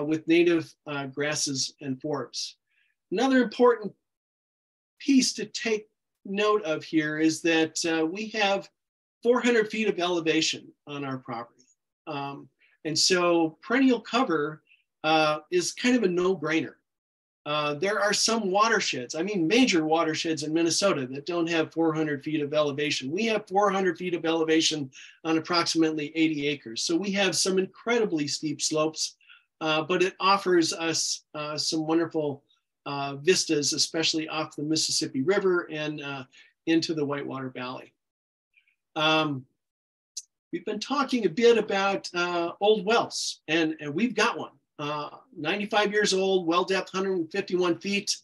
with native grasses and forbs. Another important piece to take note of here is that we have 400 feet of elevation on our property. And so perennial cover is kind of a no-brainer. There are some watersheds, I mean major watersheds in Minnesota that don't have 400 feet of elevation. We have 400 feet of elevation on approximately 80 acres. So we have some incredibly steep slopes, but it offers us some wonderful vistas, especially off the Mississippi River and into the Whitewater Valley. We've been talking a bit about old wells, and we've got one. 95 years old, well depth 151 feet.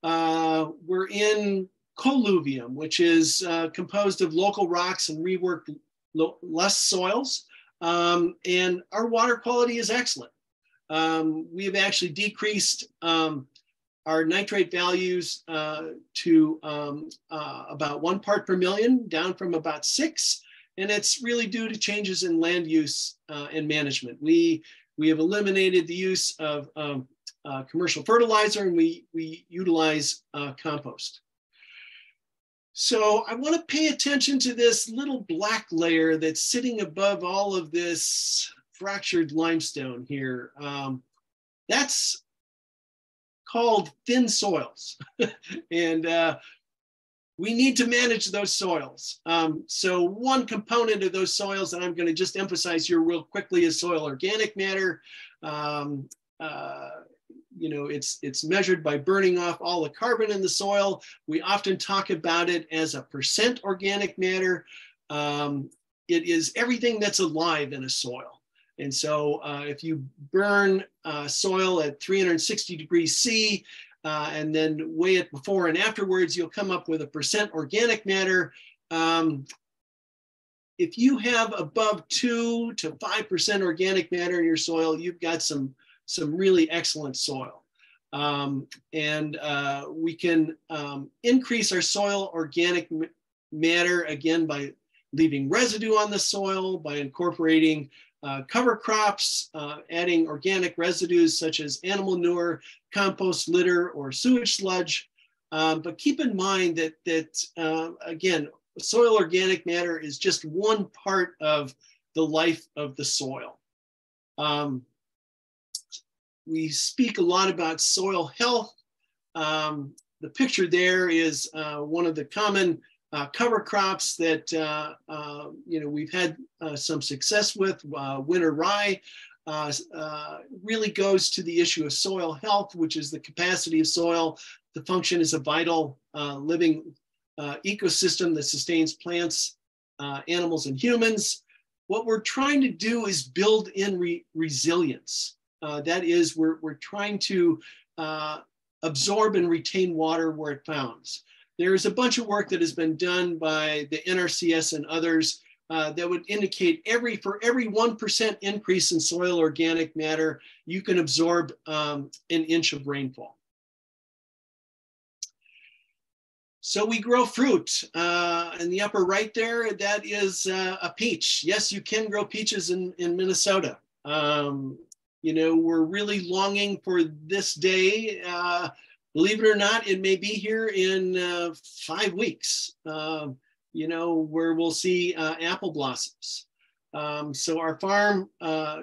We're in colluvium, which is composed of local rocks and reworked loess soils. And our water quality is excellent. We have actually decreased our nitrate values to about 1 part per million, down from about 6. And it's really due to changes in land use and management. We have eliminated the use of commercial fertilizer, and we utilize compost. So I want to pay attention to this little black layer that's sitting above all of this fractured limestone here. That's called thin soils. And we need to manage those soils. So one component of those soils that I'm going to just emphasize here real quickly is soil organic matter. You know, it's measured by burning off all the carbon in the soil. We often talk about it as a percent organic matter. It is everything that's alive in a soil. And so if you burn soil at 360 degrees C, and then weigh it before and afterwards, you'll come up with a percent organic matter. If you have above 2 to 5% organic matter in your soil, you've got some really excellent soil. And we can increase our soil organic matter again by leaving residue on the soil, by incorporating cover crops, adding organic residues such as animal manure, compost litter, or sewage sludge. But keep in mind that again, soil organic matter is just one part of the life of the soil. We speak a lot about soil health. The picture there is one of the common cover crops that you know, we've had some success with. Winter rye really goes to the issue of soil health, which is the capacity of soil to function as a vital living ecosystem that sustains plants, animals, and humans. What we're trying to do is build in resilience. That is, we're trying to absorb and retain water where it founds. There's a bunch of work that has been done by the NRCS and others that would indicate for every 1% increase in soil organic matter, you can absorb an inch of rainfall. So we grow fruit. In the upper right there, that is a peach. Yes, you can grow peaches in Minnesota. You know, we're really longing for this day. Believe it or not, it may be here in 5 weeks, you know, where we'll see apple blossoms. So our farm,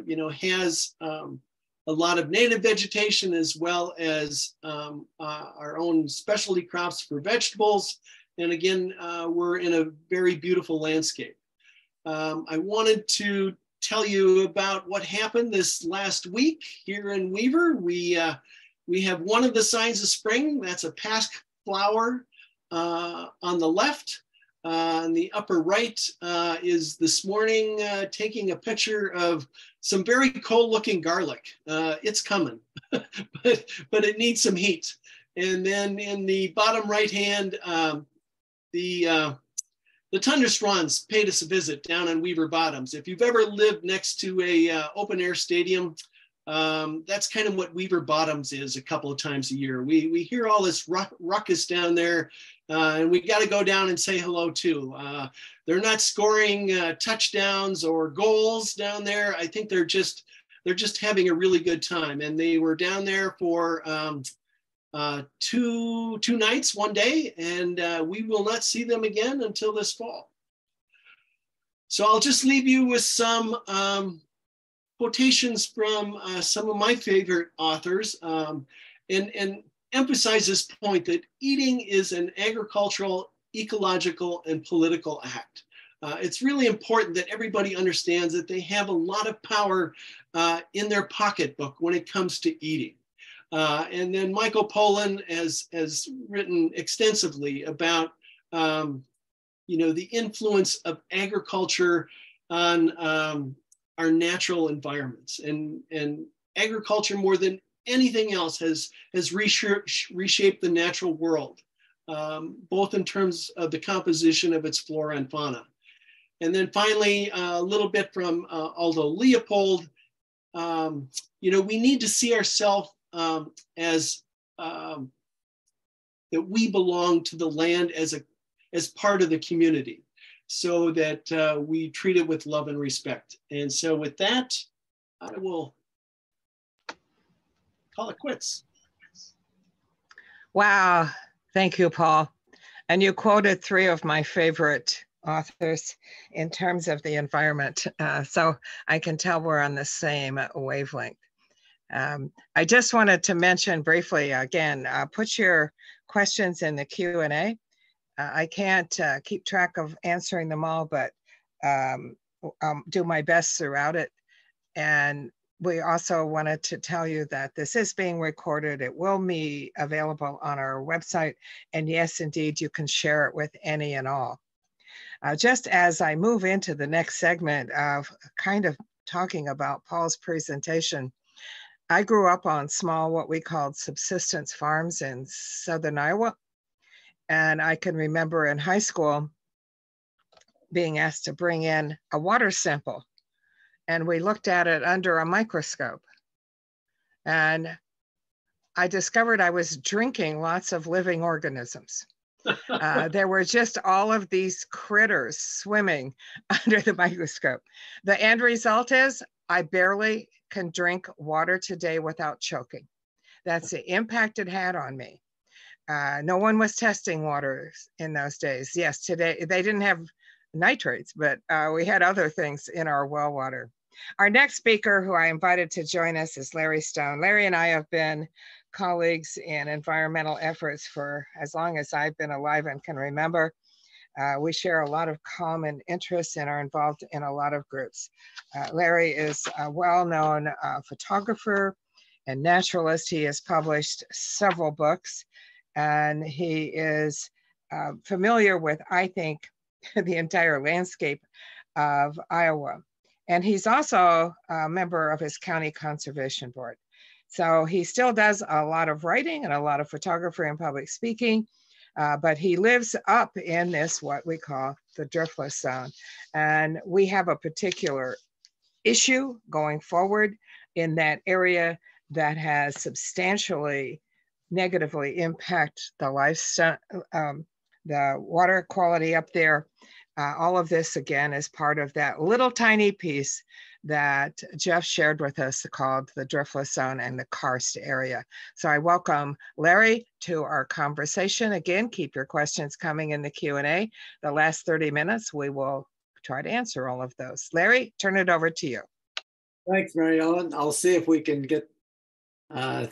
you know, has a lot of native vegetation as well as our own specialty crops for vegetables. And again, we're in a very beautiful landscape. I wanted to tell you about what happened this last week here in Weaver. We have one of the signs of spring. That's a pasque flower on the left. On the upper right is this morning taking a picture of some very cold looking garlic. It's coming, but it needs some heat. And then in the bottom right hand, the tundra swans paid us a visit down on Weaver Bottoms. If you've ever lived next to a open air stadium, that's kind of what Weaver Bottoms is a couple of times a year. We hear all this ruckus down there, and we got to go down and say hello too. They're not scoring touchdowns or goals down there. I think they're just having a really good time. And they were down there for two nights, one day, and we will not see them again until this fall. So I'll just leave you with some quotations from some of my favorite authors, and emphasize this point that eating is an agricultural, ecological, and political act. It's really important that everybody understands that they have a lot of power in their pocketbook when it comes to eating. And then Michael Pollan has written extensively about you know, the influence of agriculture on our natural environments, and agriculture more than anything else has reshaped the natural world, both in terms of the composition of its flora and fauna. And then finally, a little bit from Aldo Leopold, you know, we need to see ourselves as that we belong to the land as part of the community, so that we treat it with love and respect. And so with that, I will call it quits. Wow, thank you, Paul. And you quoted 3 of my favorite authors in terms of the environment. So I can tell we're on the same wavelength. I just wanted to mention briefly, again, put your questions in the Q&A. I can't keep track of answering them all, but I'll do my best throughout it. And we also wanted to tell you that this is being recorded. It will be available on our website. And yes, indeed, you can share it with any and all. Just as I move into the next segment of kind of talking about Paul's presentation, I grew up on small, what we called subsistence farms in Southern Iowa. And I can remember in high school being asked to bring in a water sample. And we looked at it under a microscope. And I discovered I was drinking lots of living organisms. There were just all of these critters swimming under the microscope. The end result is I barely can drink water today without choking. That's the impact it had on me. No one was testing water in those days. Yes, today they didn't have nitrates, but we had other things in our well water. Our next speaker, who I invited to join us, is Larry Stone. Larry and I have been colleagues in environmental efforts for as long as I've been alive and can remember. We share a lot of common interests and are involved in a lot of groups. Larry is a well-known photographer and naturalist. He has published several books, and he is familiar with, I think, the entire landscape of Iowa. And he's also a member of his county conservation board. So he still does a lot of writing and a lot of photography and public speaking, but he lives up in this, what we call the driftless zone. And we have a particular issue going forward in that area that has substantially negatively impacted the lifestyle, the water quality up there. All of this, again, is part of that little tiny piece that Jeff shared with us called the Driftless Zone and the Karst area. So I welcome Larry to our conversation. Again, keep your questions coming in the Q&A. The last 30 minutes, we will try to answer all of those. Larry, turn it over to you. Thanks, Mary Ellen. I'll see if we can get the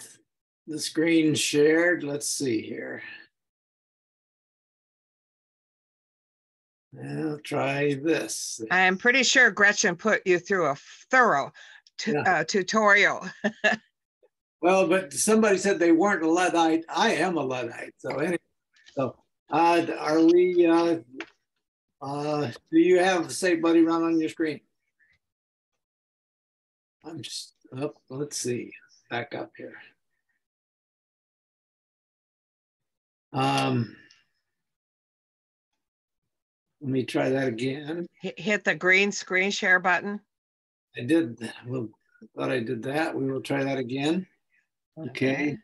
screen shared. Let's see here. I'll try this. I'm pretty sure Gretchen put you through a thorough tutorial. Well, but somebody said they weren't a Luddite. I am a Luddite. So anyway, so are we, do you have Say Bloody Run on your screen? I'm just, oh, let's see, back up here. Let me try that again. Hit the green screen share button. I did. Well, thought I did that. We will try that again. Okay.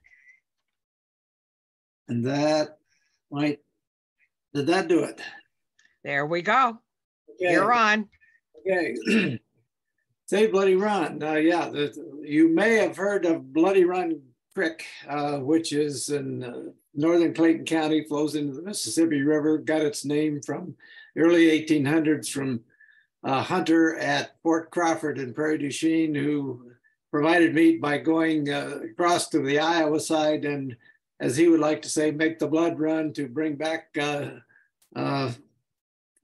And that might, did that do it? There we go. Okay. You're on. Okay. Say Bloody Run. Yeah, you may have heard of Bloody Run Creek, which is in northern Clayton County, flows into the Mississippi River, got its name from the early 1800s from a hunter at Fort Crawford in Prairie du Chien who provided meat by going across to the Iowa side and, as he would like to say, make the blood run to bring back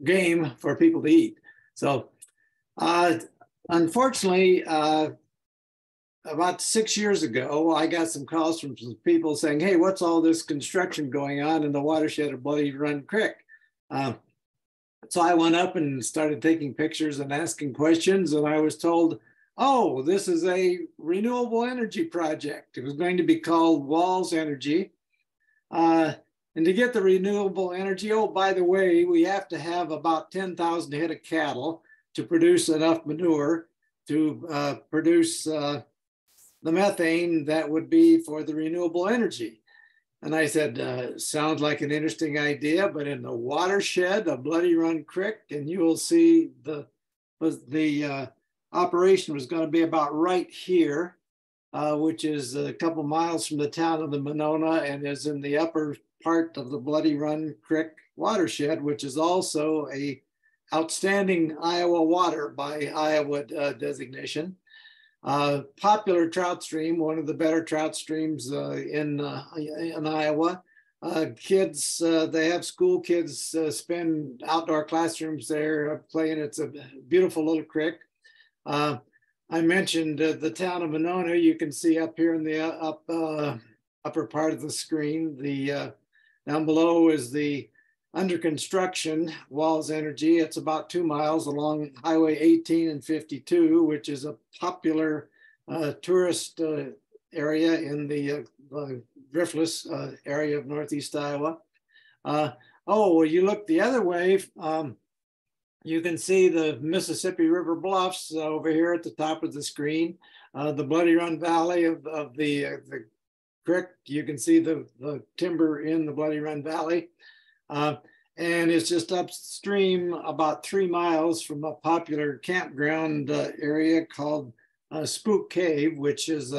game for people to eat. So unfortunately, about 6 years ago, I got some calls from some people saying, hey, what's all this construction going on in the watershed of Bloody Run Creek? So I went up and started taking pictures and asking questions, and I was told, oh, this is a renewable energy project. It was going to be called Walls Energy. And to get the renewable energy, oh, by the way, we have to have about 10,000 head of cattle to produce enough manure to produce the methane that would be for the renewable energy. And I said, sounds like an interesting idea, but in the watershed of Bloody Run Creek, and you will see the operation was going to be about right here, which is a couple miles from the town of the Winona and is in the upper part of the Bloody Run Creek watershed, which is also a outstanding Iowa water by Iowa designation. Popular trout stream, one of the better trout streams in Iowa. Kids, they have school kids spend outdoor classrooms there playing. It's a beautiful little creek. I mentioned the town of Winona. You can see up here in the upper part of the screen. The down below is the under construction Walls Energy. It's about 2 miles along Highway 18 and 52, which is a popular tourist area in the Driftless area of Northeast Iowa. Oh, well, you look the other way, you can see the Mississippi River bluffs over here at the top of the screen. The Bloody Run Valley of the creek, you can see the timber in the Bloody Run Valley. And it's just upstream about 3 miles from a popular campground area called Spook Cave, which is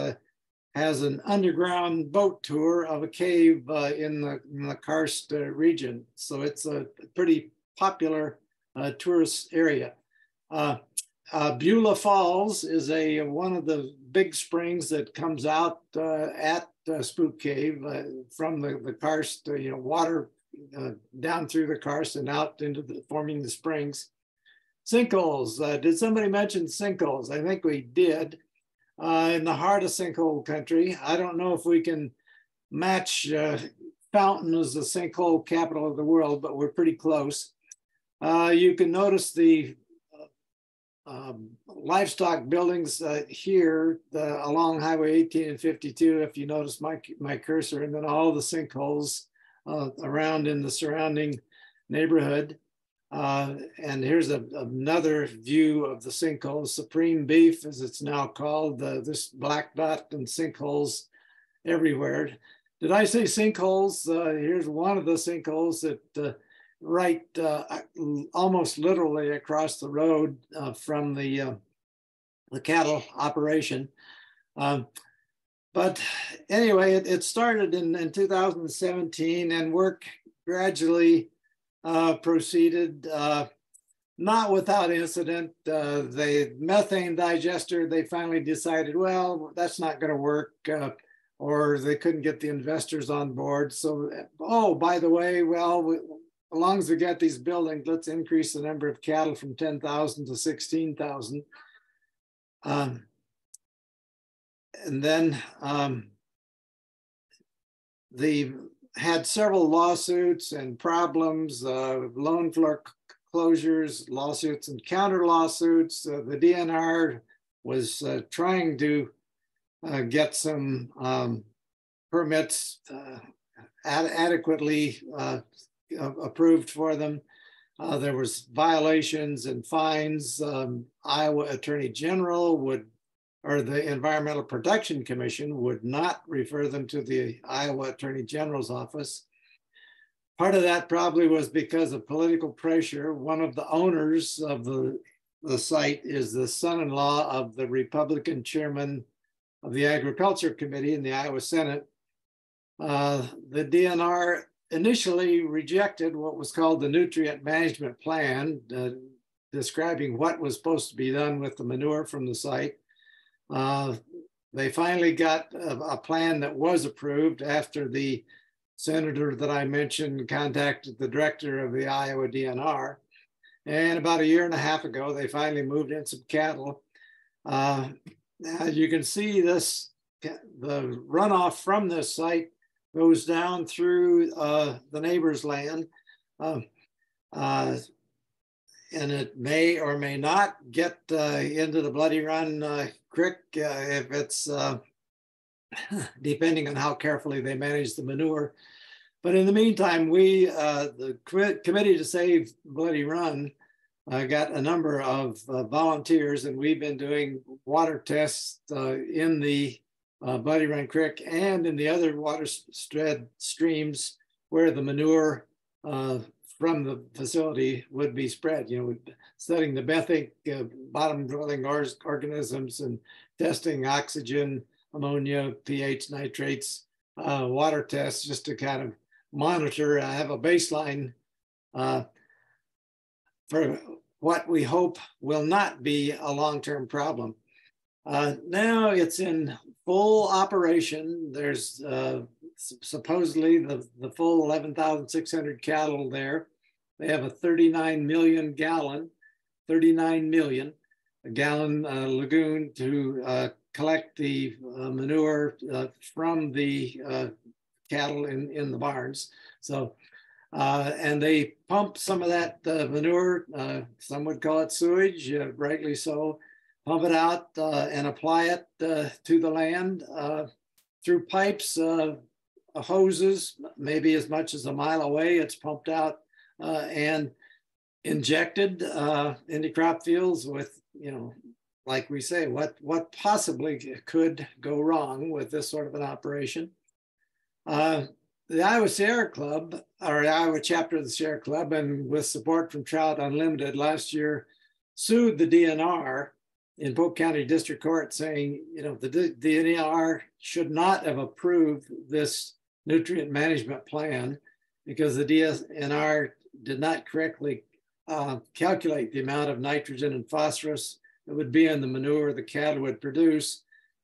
has an underground boat tour of a cave in the Karst region. So it's a pretty popular tourist area. Beulah Falls is one of the big springs that comes out at Spook Cave from the Karst, water down through the Karst and out into forming the springs. Sinkholes, did somebody mention sinkholes? I think we did. In the heart of sinkhole country, I don't know if we can match Fountain is the sinkhole capital of the world, but we're pretty close. You can notice the livestock buildings here along Highway 18 and 52, if you notice my cursor, and then all the sinkholes around in the surrounding neighborhood. And here's another view of the sinkholes, Supreme Beef, as it's now called, this black dot and sinkholes everywhere. Did I say sinkholes? Here's one of the sinkholes that right almost literally across the road from the cattle operation. But anyway, it started in 2017 and work gradually proceeded, not without incident. The methane digester, they finally decided, well, that's not going to work, or they couldn't get the investors on board. So, oh, by the way, well, as long as we get these buildings, let's increase the number of cattle from 10,000 to 16,000. And then they had several lawsuits and problems, loan foreclosures, lawsuits and counter lawsuits. The DNR was trying to get some permits adequately approved for them. There was violations and fines. Iowa Attorney General or the Environmental Protection Commission would not refer them to the Iowa Attorney General's office. Part of that probably was because of political pressure. One of the owners of the site is the son-in-law of the Republican chairman of the Agriculture Committee in the Iowa Senate. The DNR initially rejected what was called the Nutrient Management Plan, describing what was supposed to be done with the manure from the site. They finally got a plan that was approved after the senator that I mentioned contacted the director of the Iowa DNR. And about a year and a half ago, they finally moved in some cattle. As you can see, the runoff from this site goes down through the neighbor's land. And it may or may not get into the Bloody Run Creek if it's, depending on how carefully they manage the manure. But in the meantime, we, the Committee to Save Bloody Run, got a number of volunteers, and we've been doing water tests in the Bloody Run Creek and in the other watershed streams where the manure from the facility would be spread. You know, studying the benthic bottom dwelling organisms and testing oxygen, ammonia, pH, nitrates, water tests, just to kind of monitor, have a baseline for what we hope will not be a long-term problem. Now it's in full operation. There's supposedly the full 11,600 cattle there. They have a 39 million gallon lagoon to collect the manure from the cattle in the barns. So, and they pump some of that manure, some would call it sewage, rightly so, pump it out and apply it to the land through pipes, hoses, maybe as much as a mile away. It's pumped out and injected into crop fields with, you know, like we say, what possibly could go wrong with this sort of an operation. The Iowa Sierra Club, or Iowa chapter of the Sierra Club, and with support from Trout Unlimited last year, sued the DNR in Polk County District Court, saying, you know, the DNR should not have approved this nutrient management plan because the DNR did not correctly calculate the amount of nitrogen and phosphorus that would be in the manure the cattle would produce,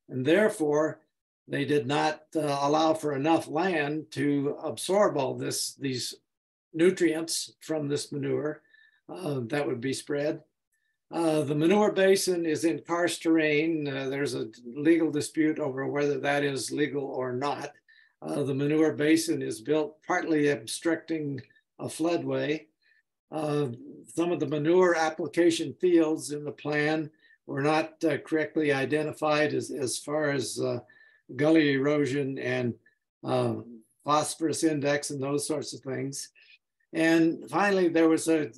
and therefore they did not allow for enough land to absorb all these nutrients from this manure that would be spread. The manure basin is in karst terrain. There's a legal dispute over whether that is legal or not. The manure basin is built partly obstructing a floodway. Some of the manure application fields in the plan were not correctly identified as far as gully erosion and phosphorus index and those sorts of things. And finally, there was a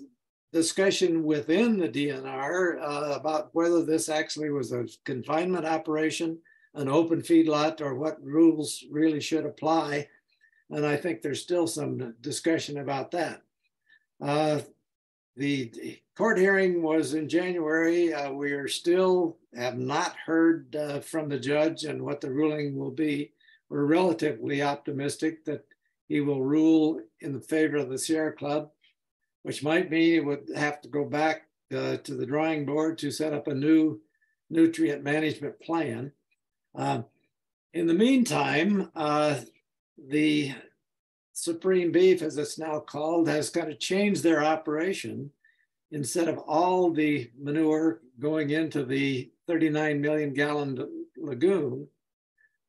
discussion within the DNR about whether this actually was a confinement operation, an open feedlot, or what rules really should apply. And I think there's still some discussion about that. The court hearing was in January. We are still have not heard from the judge and what the ruling will be. We're relatively optimistic that he will rule in the favor of the Sierra Club, which might mean it would have to go back to the drawing board to set up a new nutrient management plan. In the meantime, the Supreme Beef, as it's now called, has kind of changed their operation. Instead of all the manure going into the 39 million gallon lagoon,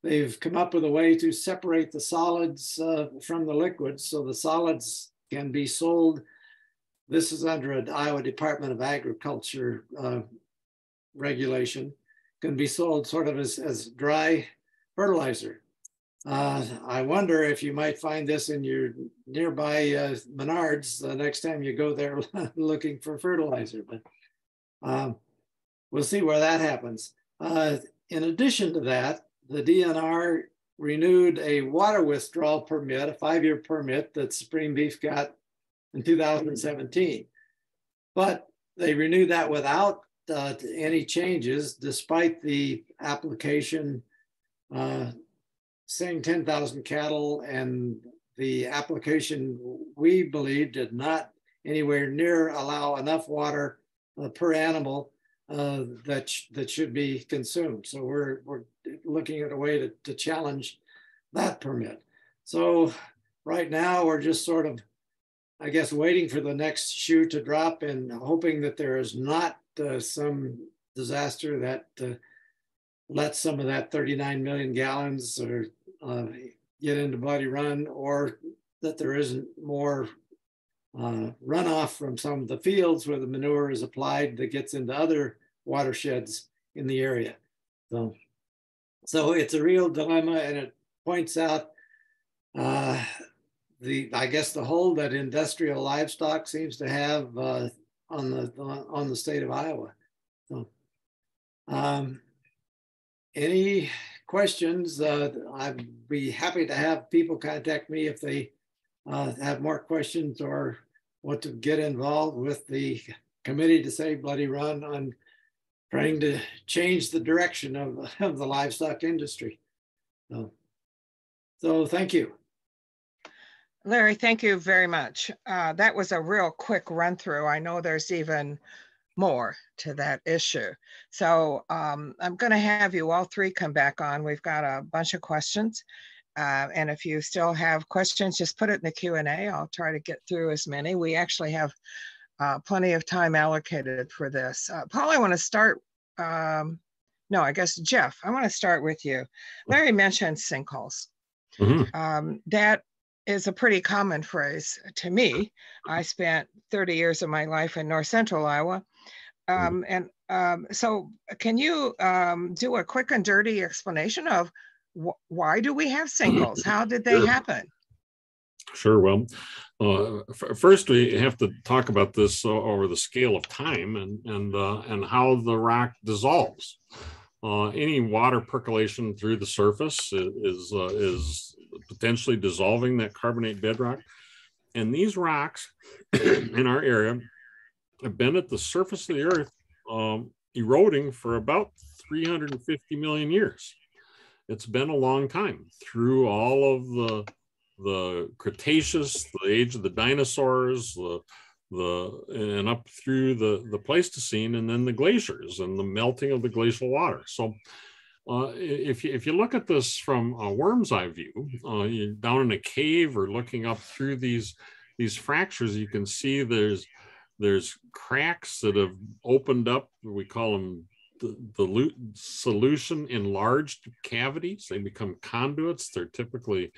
they've come up with a way to separate the solids from the liquids, so the solids can be sold. This is under an Iowa Department of Agriculture regulation, can be sold sort of as dry fertilizer. I wonder if you might find this in your nearby Menards the next time you go there looking for fertilizer, but we'll see where that happens. In addition to that, the DNR renewed a water withdrawal permit, a 5-year permit that Supreme Beef got in 2017. But they renewed that without any changes, despite the application saying 10,000 cattle, and the application, we believe, did not anywhere near allow enough water per animal that should be consumed. So we're looking at a way to challenge that permit. So right now we're just sort of, I guess, waiting for the next shoe to drop and hoping that there is not some disaster that lets some of that 39 million gallons or get into Bloody Run, or that there isn't more runoff from some of the fields where the manure is applied that gets into other watersheds in the area. So it's a real dilemma, and it points out I guess the hold that industrial livestock seems to have on the state of Iowa. So, any questions? I'd be happy to have people contact me if they have more questions or want to get involved with the Committee to Save Bloody Run on trying to change the direction of the livestock industry. So thank you. Larry, thank you very much. That was a real quick run through. I know there's even more to that issue. So I'm going to have you all three come back on. We've got a bunch of questions. And if you still have questions, just put it in the Q&A. I'll try to get through as many. We actually have plenty of time allocated for this. Paul, I want to start. No, I guess, Jeff, I want to start with you. Larry mentioned sinkholes. Mm-hmm. That is a pretty common phrase to me. I spent 30 years of my life in north central Iowa. So can you do a quick and dirty explanation of why do we have sinkholes? How did they happen? Sure. Well, first we have to talk about this over the scale of time and how the rock dissolves. Any water percolation through the surface is potentially dissolving that carbonate bedrock. And these rocks in our area have been at the surface of the earth eroding for about 350 million years. It's been a long time through all of the Cretaceous, the age of the dinosaurs, and up through the Pleistocene, and then the glaciers and the melting of the glacial water. So if you look at this from a worm's eye view, you're down in a cave or looking up through these fractures, you can see there's cracks that have opened up. We call them solution enlarged cavities. They become conduits. They're typically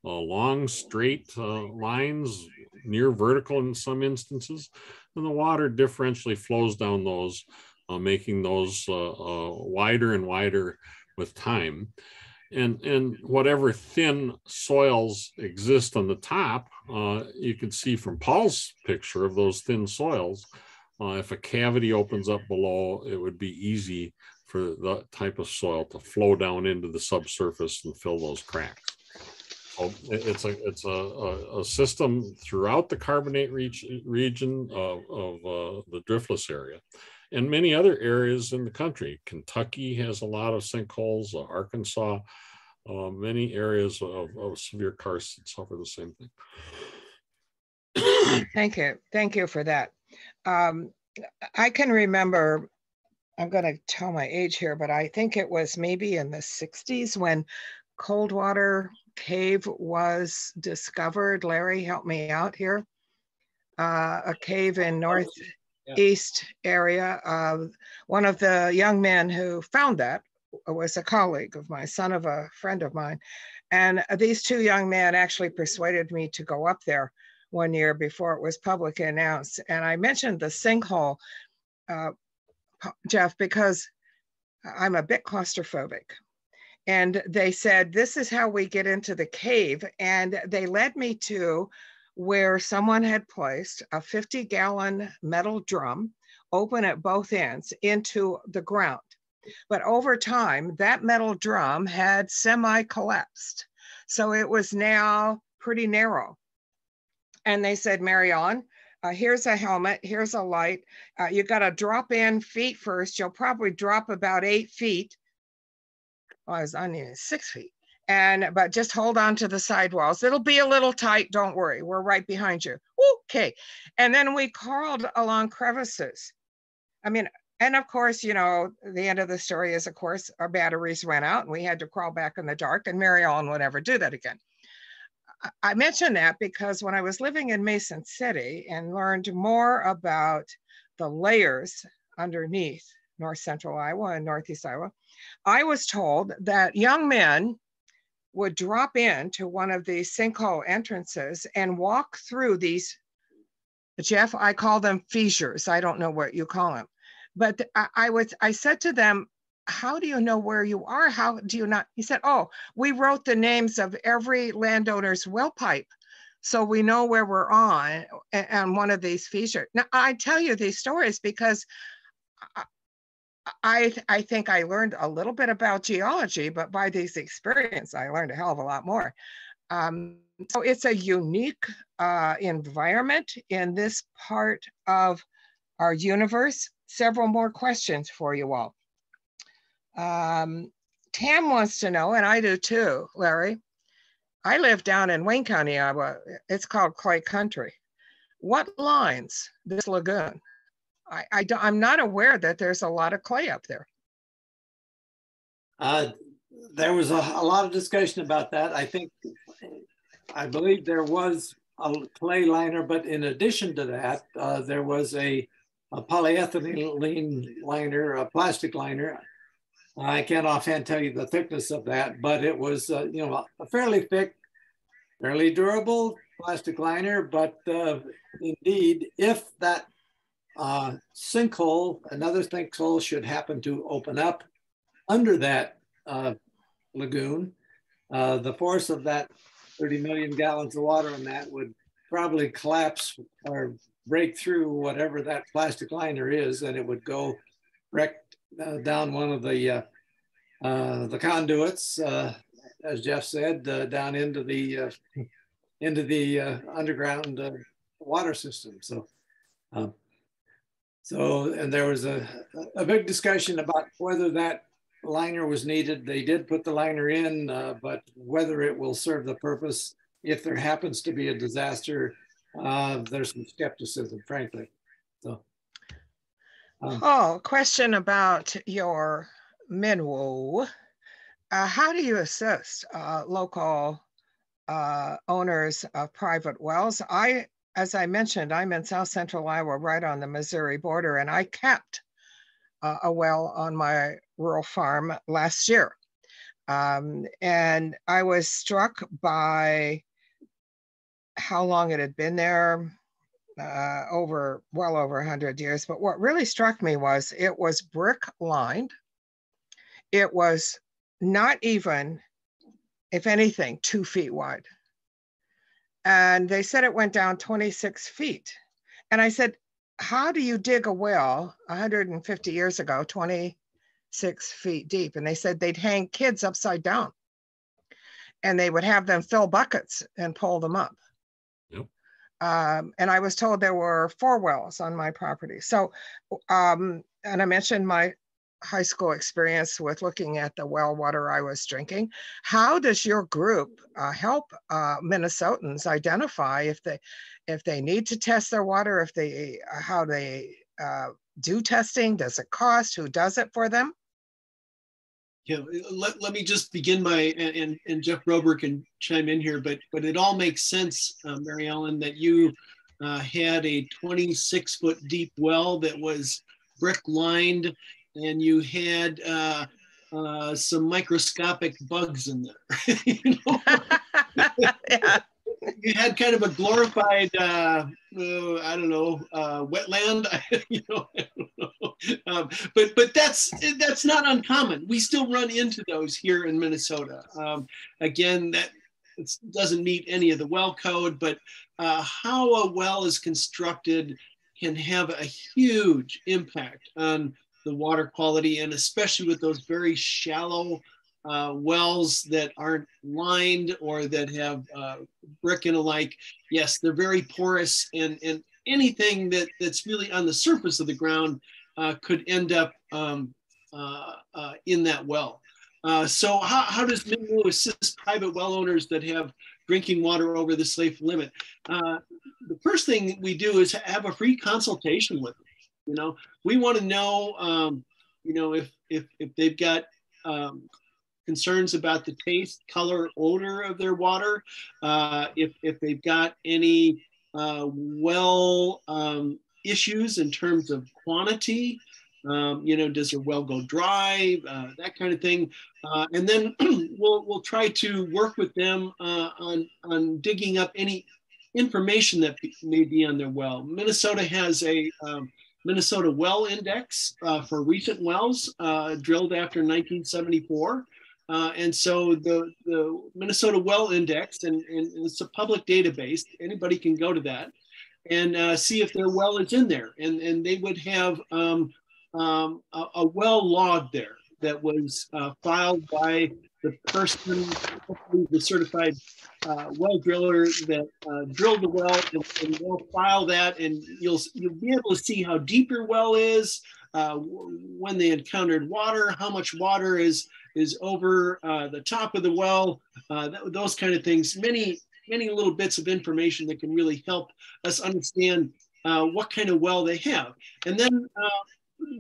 long, straight lines, near vertical in some instances, and the water differentially flows down those, making those wider and wider with time. And whatever thin soils exist on the top, you can see from Paul's picture of those thin soils, if a cavity opens up below, it would be easy for that type of soil to flow down into the subsurface and fill those cracks. So it's a system throughout the carbonate region of the Driftless area, and many other areas in the country. Kentucky has a lot of sinkholes, Arkansas, many areas of severe karst that suffer the same thing. Thank you for that. I can remember, I'm going to tell my age here, but I think it was maybe in the 60s when Coldwater Cave was discovered. Larry, help me out here. A cave in northeast area. One of the young men who found that was a colleague of mine, son of a friend of mine. And these two young men actually persuaded me to go up there one year before it was publicly announced. And I mentioned the sinkhole, Jeff, because I'm a bit claustrophobic. And they said, this is how we get into the cave. And they led me to where someone had placed a 50-gallon metal drum, open at both ends, into the ground. But over time, that metal drum had semi-collapsed. So it was now pretty narrow. And they said, Marianne, here's a helmet, here's a light. You got to drop in feet first. You'll probably drop about 8 feet. Well, I was on 6 feet. But just hold on to the sidewalls. It'll be a little tight, don't worry. We're right behind you. Okay. And then we crawled along crevices. I mean, and of course, you know, the end of the story is, of course, our batteries went out and we had to crawl back in the dark, and Mary Ellen would never do that again. I mention that because when I was living in Mason City and learned more about the layers underneath north central Iowa and northeast Iowa, I was told that young men would drop into one of these sinkhole entrances and walk through these, Jeff, I call them fissures. I don't know what you call them. But I said to them, how do you know where you are? How do you not? He said, oh, we wrote the names of every landowner's well pipe, so we know where we're on one of these fissures. Now, I tell you these stories because I think I learned a little bit about geology, but by these experiences, I learned a hell of a lot more. So it's a unique environment in this part of our universe. Several more questions for you all. Tam wants to know, and I do too, Larry. I live down in Wayne County, Iowa. It's called clay country. What lines this lagoon? I'm not aware that there's a lot of clay up there. There was a lot of discussion about that. I believe there was a clay liner, but in addition to that, there was a polyethylene liner, a plastic liner. I can't offhand tell you the thickness of that, but it was you know, a fairly thick, fairly durable plastic liner. But indeed, if that sinkhole, another sinkhole should happen to open up under that lagoon, the force of that 30 million gallons of water in that would probably collapse or break through whatever that plastic liner is, and it would go direct down one of the conduits, as Jeff said, down into the underground water system. And there was a big discussion about whether that liner was needed. They did put the liner in, but whether it will serve the purpose if there happens to be a disaster, there's some skepticism, frankly. So, question about your MNWO. How do you assist local owners of private wells? As I mentioned, I'm in South Central Iowa, right on the Missouri border, and I kept a well on my rural farm last year. And I was struck by how long it had been there, well over 100 years. But what really struck me was it was brick lined. It was not even, if anything, 2 feet wide. And they said it went down 26 feet. And I said, how do you dig a well 150 years ago, 26 feet deep? And they said they'd hang kids upside down and they would have them fill buckets and pull them up. Yep. And I was told there were 4 wells on my property. So, and I mentioned my high school experience with looking at the well water I was drinking. How does your group help Minnesotans identify if they need to test their water, how they do testing? Does it cost? Who does it for them? Yeah, let me just begin and Jeff Broberg can chime in here, but it all makes sense, Mary Ellen, that you had a 26-foot deep well that was brick lined, and you had some microscopic bugs in there. You know? Yeah. You had kind of a glorified, I don't know, wetland. You know, I don't know. But that's not uncommon. We still run into those here in Minnesota. Again, that doesn't meet any of the well code, but how a well is constructed can have a huge impact on the water quality, and especially with those very shallow wells that aren't lined or that have brick and alike. Yes, they're very porous, and anything that's really on the surface of the ground could end up in that well. So how does MnLU assist private well owners that have drinking water over the safe limit? The first thing we do is have a free consultation with them. You know, we want to know, you know, if they've got concerns about the taste, color, odor of their water, if they've got any well issues in terms of quantity, you know, does their well go dry, that kind of thing, and then we'll try to work with them on digging up any information that may be on their well. Minnesota has a Minnesota Well Index for recent wells drilled after 1974. And so the Minnesota Well Index, and it's a public database, anybody can go to that and see if their well is in there. And they would have a well log there that was filed by the person, the certified well driller that drilled the well, and they'll file that, and you'll be able to see how deep your well is, when they encountered water, how much water is over the top of the well, those kind of things. Many little bits of information that can really help us understand what kind of well they have. And then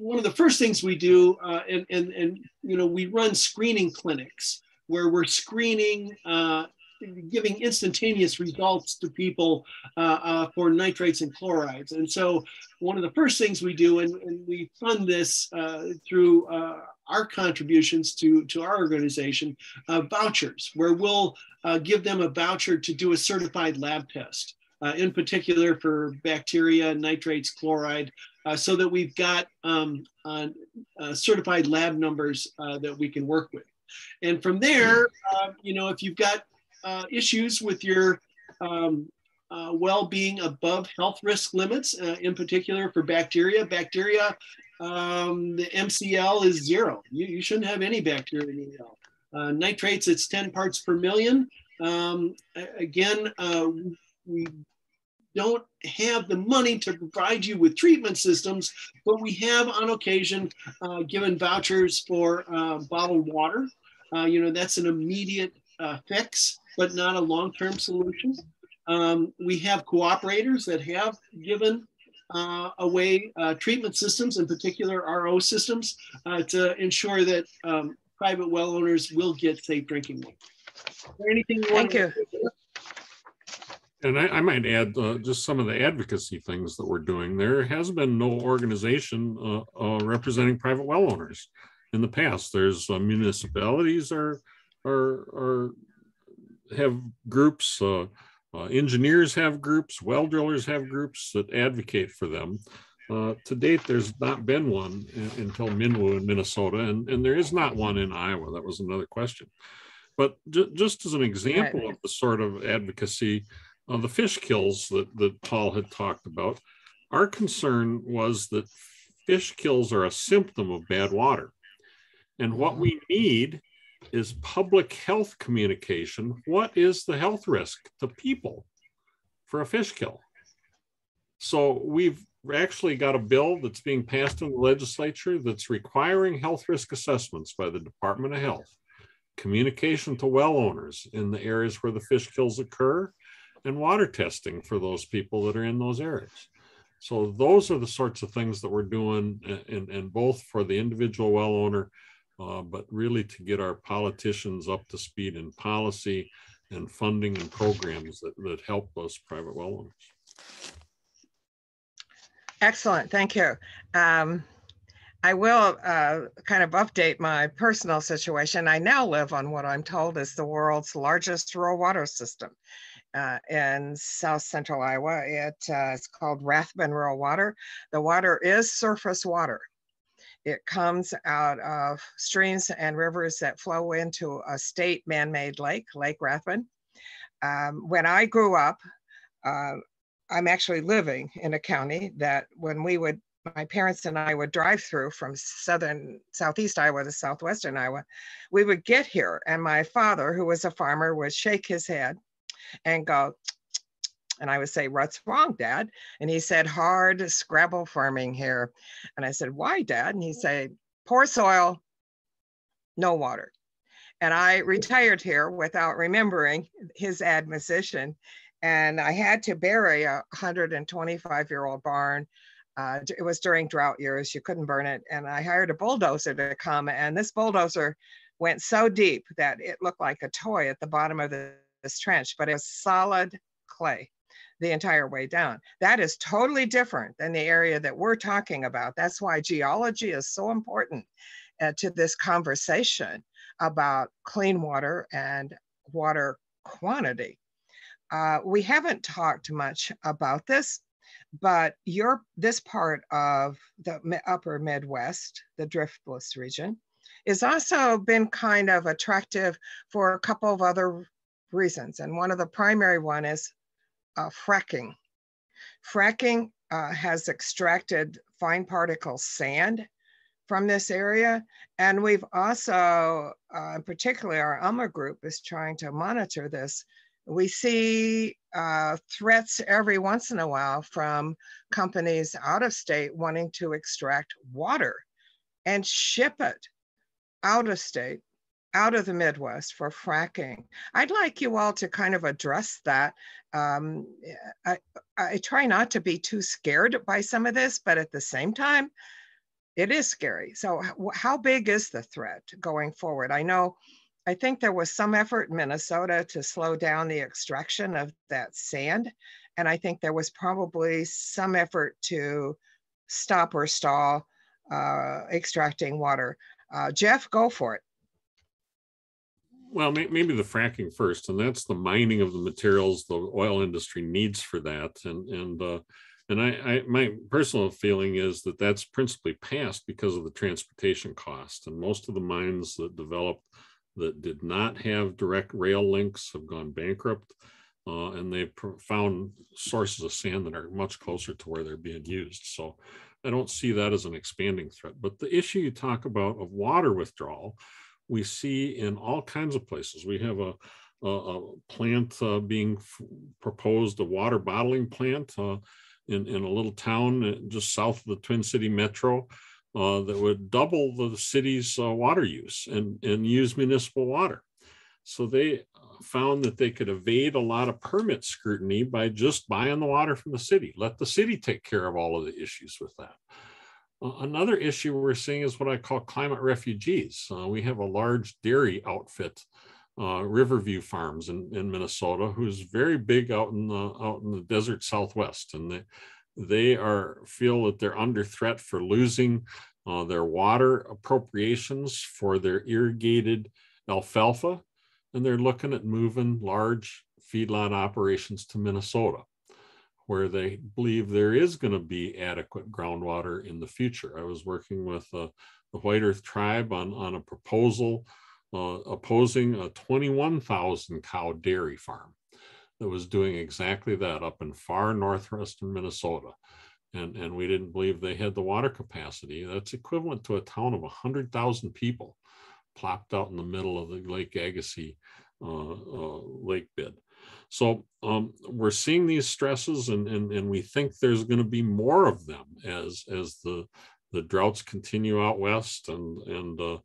one of the first things we do, and you know, we run screening clinics where we're screening, giving instantaneous results to people for nitrates and chlorides. And so one of the first things we do, and we fund this through our contributions to our organization, vouchers, where we'll give them a voucher to do a certified lab test, in particular for bacteria, nitrates, chloride, so that we've got certified lab numbers that we can work with. And from there, you know, if you've got issues with your well being above health risk limits, in particular for bacteria, the MCL is 0. You shouldn't have any bacteria in your well. Nitrates, it's 10 parts per million. Again, we don't have the money to provide you with treatment systems, but we have on occasion given vouchers for bottled water. You know, that's an immediate fix, but not a long-term solution. We have cooperators that have given away treatment systems, in particular RO systems, to ensure that private well owners will get safe drinking water. Is there anything you want to add? And I might add just some of the advocacy things that we're doing. There has been no organization representing private well owners in the past. There's municipalities have groups, engineers have groups, well drillers have groups that advocate for them. To date, there's not been one until Minwoo in Minnesota, and there is not one in Iowa. That was another question. But just as an example of the sort of advocacy, the fish kills that Paul had talked about, our concern was that fish kills are a symptom of bad water. And what we need is public health communication. What is the health risk to people for a fish kill? So we've actually got a bill that's being passed in the legislature that's requiring health risk assessments by the Department of Health, communication to well owners in the areas where the fish kills occur, and water testing for those people that are in those areas. So those are the sorts of things that we're doing, and both for the individual well owner, but really to get our politicians up to speed in policy and funding and programs that help those private well owners. Excellent, thank you. I will kind of update my personal situation. I now live on what I'm told is the world's largest rural water system in south central Iowa. It's called Rathbun Rural Water. The water is surface water. It comes out of streams and rivers that flow into a state man-made lake, Lake Rathbun. When I grew up, I'm actually living in a county that when my parents and I would drive through from southeast Iowa to southwestern Iowa, we would get here and my father, who was a farmer, would shake his head and go, and I would say, "What's wrong, Dad?" And he said, "Hard scrabble farming here." And I said, "Why, Dad?" And he said, "Poor soil, no water." And I retired here without remembering his admonition. And I had to bury a 125-year-old barn. It was during drought years, you couldn't burn it. And I hired a bulldozer to come, and this bulldozer went so deep that it looked like a toy at the bottom of this trench, but it was solid clay the entire way down. That is totally different than the area that we're talking about. That's why geology is so important to this conversation about clean water and water quantity. We haven't talked much about this, but this part of the upper Midwest, the Driftless region, has also been kind of attractive for a couple of other reasons. And one of the primary one is fracking. Fracking has extracted fine particle sand from this area. And we've also, particularly our UMRR group is trying to monitor this. We see threats every once in a while from companies out of state wanting to extract water and ship it out of state, out of the Midwest for fracking. I'd like you all to kind of address that. I try not to be too scared by some of this, but at the same time, it is scary. So how big is the threat going forward? I think there was some effort in Minnesota to slow down the extraction of that sand. And I think there was probably some effort to stop or stall extracting water. Jeff, go for it. Well, maybe the fracking first, and that's the mining of the materials the oil industry needs for that. And my personal feeling is that that's principally passed because of the transportation cost. And most of the mines that developed that did not have direct rail links have gone bankrupt, and they've found sources of sand that are much closer to where they're being used. So I don't see that as an expanding threat. But the issue you talk about of water withdrawal, we see in all kinds of places. We have a plant being proposed, a water bottling plant in a little town just south of the Twin City Metro that would double the city's water use and use municipal water. So they found that they could evade a lot of permit scrutiny by just buying the water from the city. Let the city take care of all of the issues with that. Another issue we're seeing is what I call climate refugees. We have a large dairy outfit Riverview Farms in Minnesota, who's very big out in the desert Southwest, and they feel that they're under threat for losing their water appropriations for their irrigated alfalfa, and they're looking at moving large feedlot operations to Minnesota, where they believe there is going to be adequate groundwater in the future. I was working with the White Earth Tribe on a proposal opposing a 21,000 cow dairy farm that was doing exactly that up in far northwestern Minnesota. And we didn't believe they had the water capacity. That's equivalent to a town of 100,000 people plopped out in the middle of the Lake Agassiz lake bed. So we're seeing these stresses, and we think there's going to be more of them as the droughts continue out west, and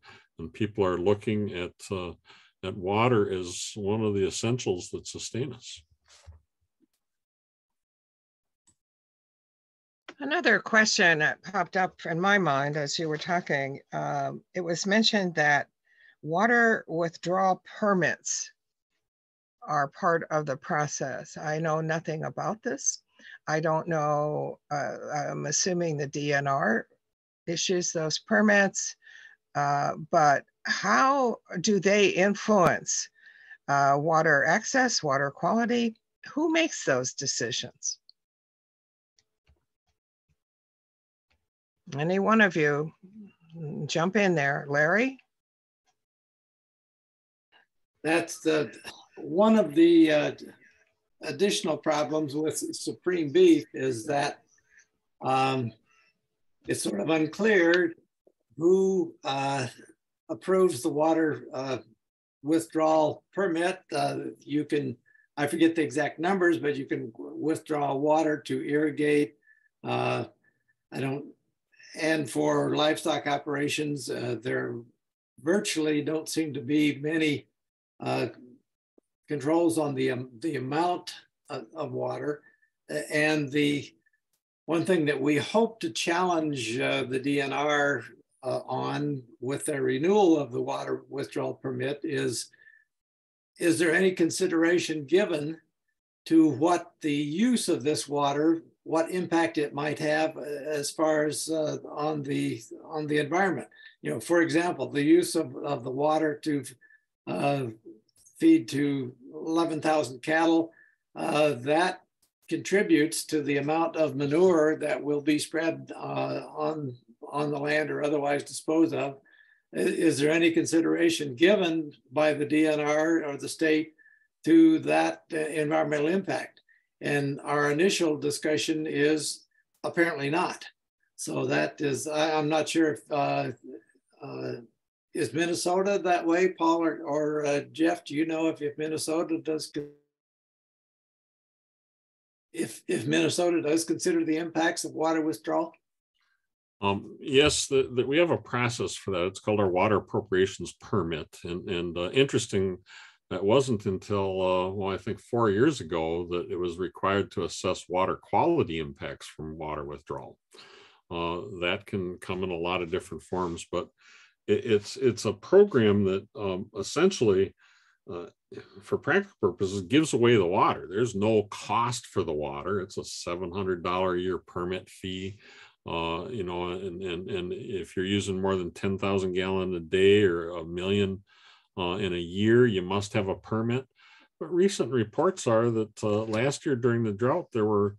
people are looking at water as one of the essentials that sustain us. Another question that popped up in my mind as you were talking, it was mentioned that water withdrawal permits are part of the process. I know nothing about this. I don't know, I'm assuming the DNR issues those permits, but how do they influence water access, water quality? Who makes those decisions? Any one of you jump in there. Larry? That's one of the additional problems with supreme beef is that it's sort of unclear who approves the water withdrawal permit. You can, I forget the exact numbers, but you can withdraw water to irrigate. And for livestock operations, there virtually don't seem to be many controls on the amount of water. And the one thing that we hope to challenge the DNR on with their renewal of the water withdrawal permit is there any consideration given to what the use of this water, what impact it might have as far as on the environment? You know, for example, the use of the water to feed to 11,000 cattle, that contributes to the amount of manure that will be spread on the land or otherwise disposed of. Is there any consideration given by the DNR or the state to that environmental impact? And our initial discussion is apparently not. So that is, I'm not sure if, is Minnesota that way, Paul or Jeff? Do you know if Minnesota does, if Minnesota does consider the impacts of water withdrawal? Yes, we have a process for that. It's called our water appropriations permit. And interesting, that wasn't until, well, I think 4 years ago that it was required to assess water quality impacts from water withdrawal. That can come in a lot of different forms, but it's a program that essentially, for practical purposes, gives away the water. There's no cost for the water. It's a $700 a year permit fee. You know, and if you're using more than 10,000 gallons a day or 1 million in a year, you must have a permit. But recent reports are that last year during the drought, there were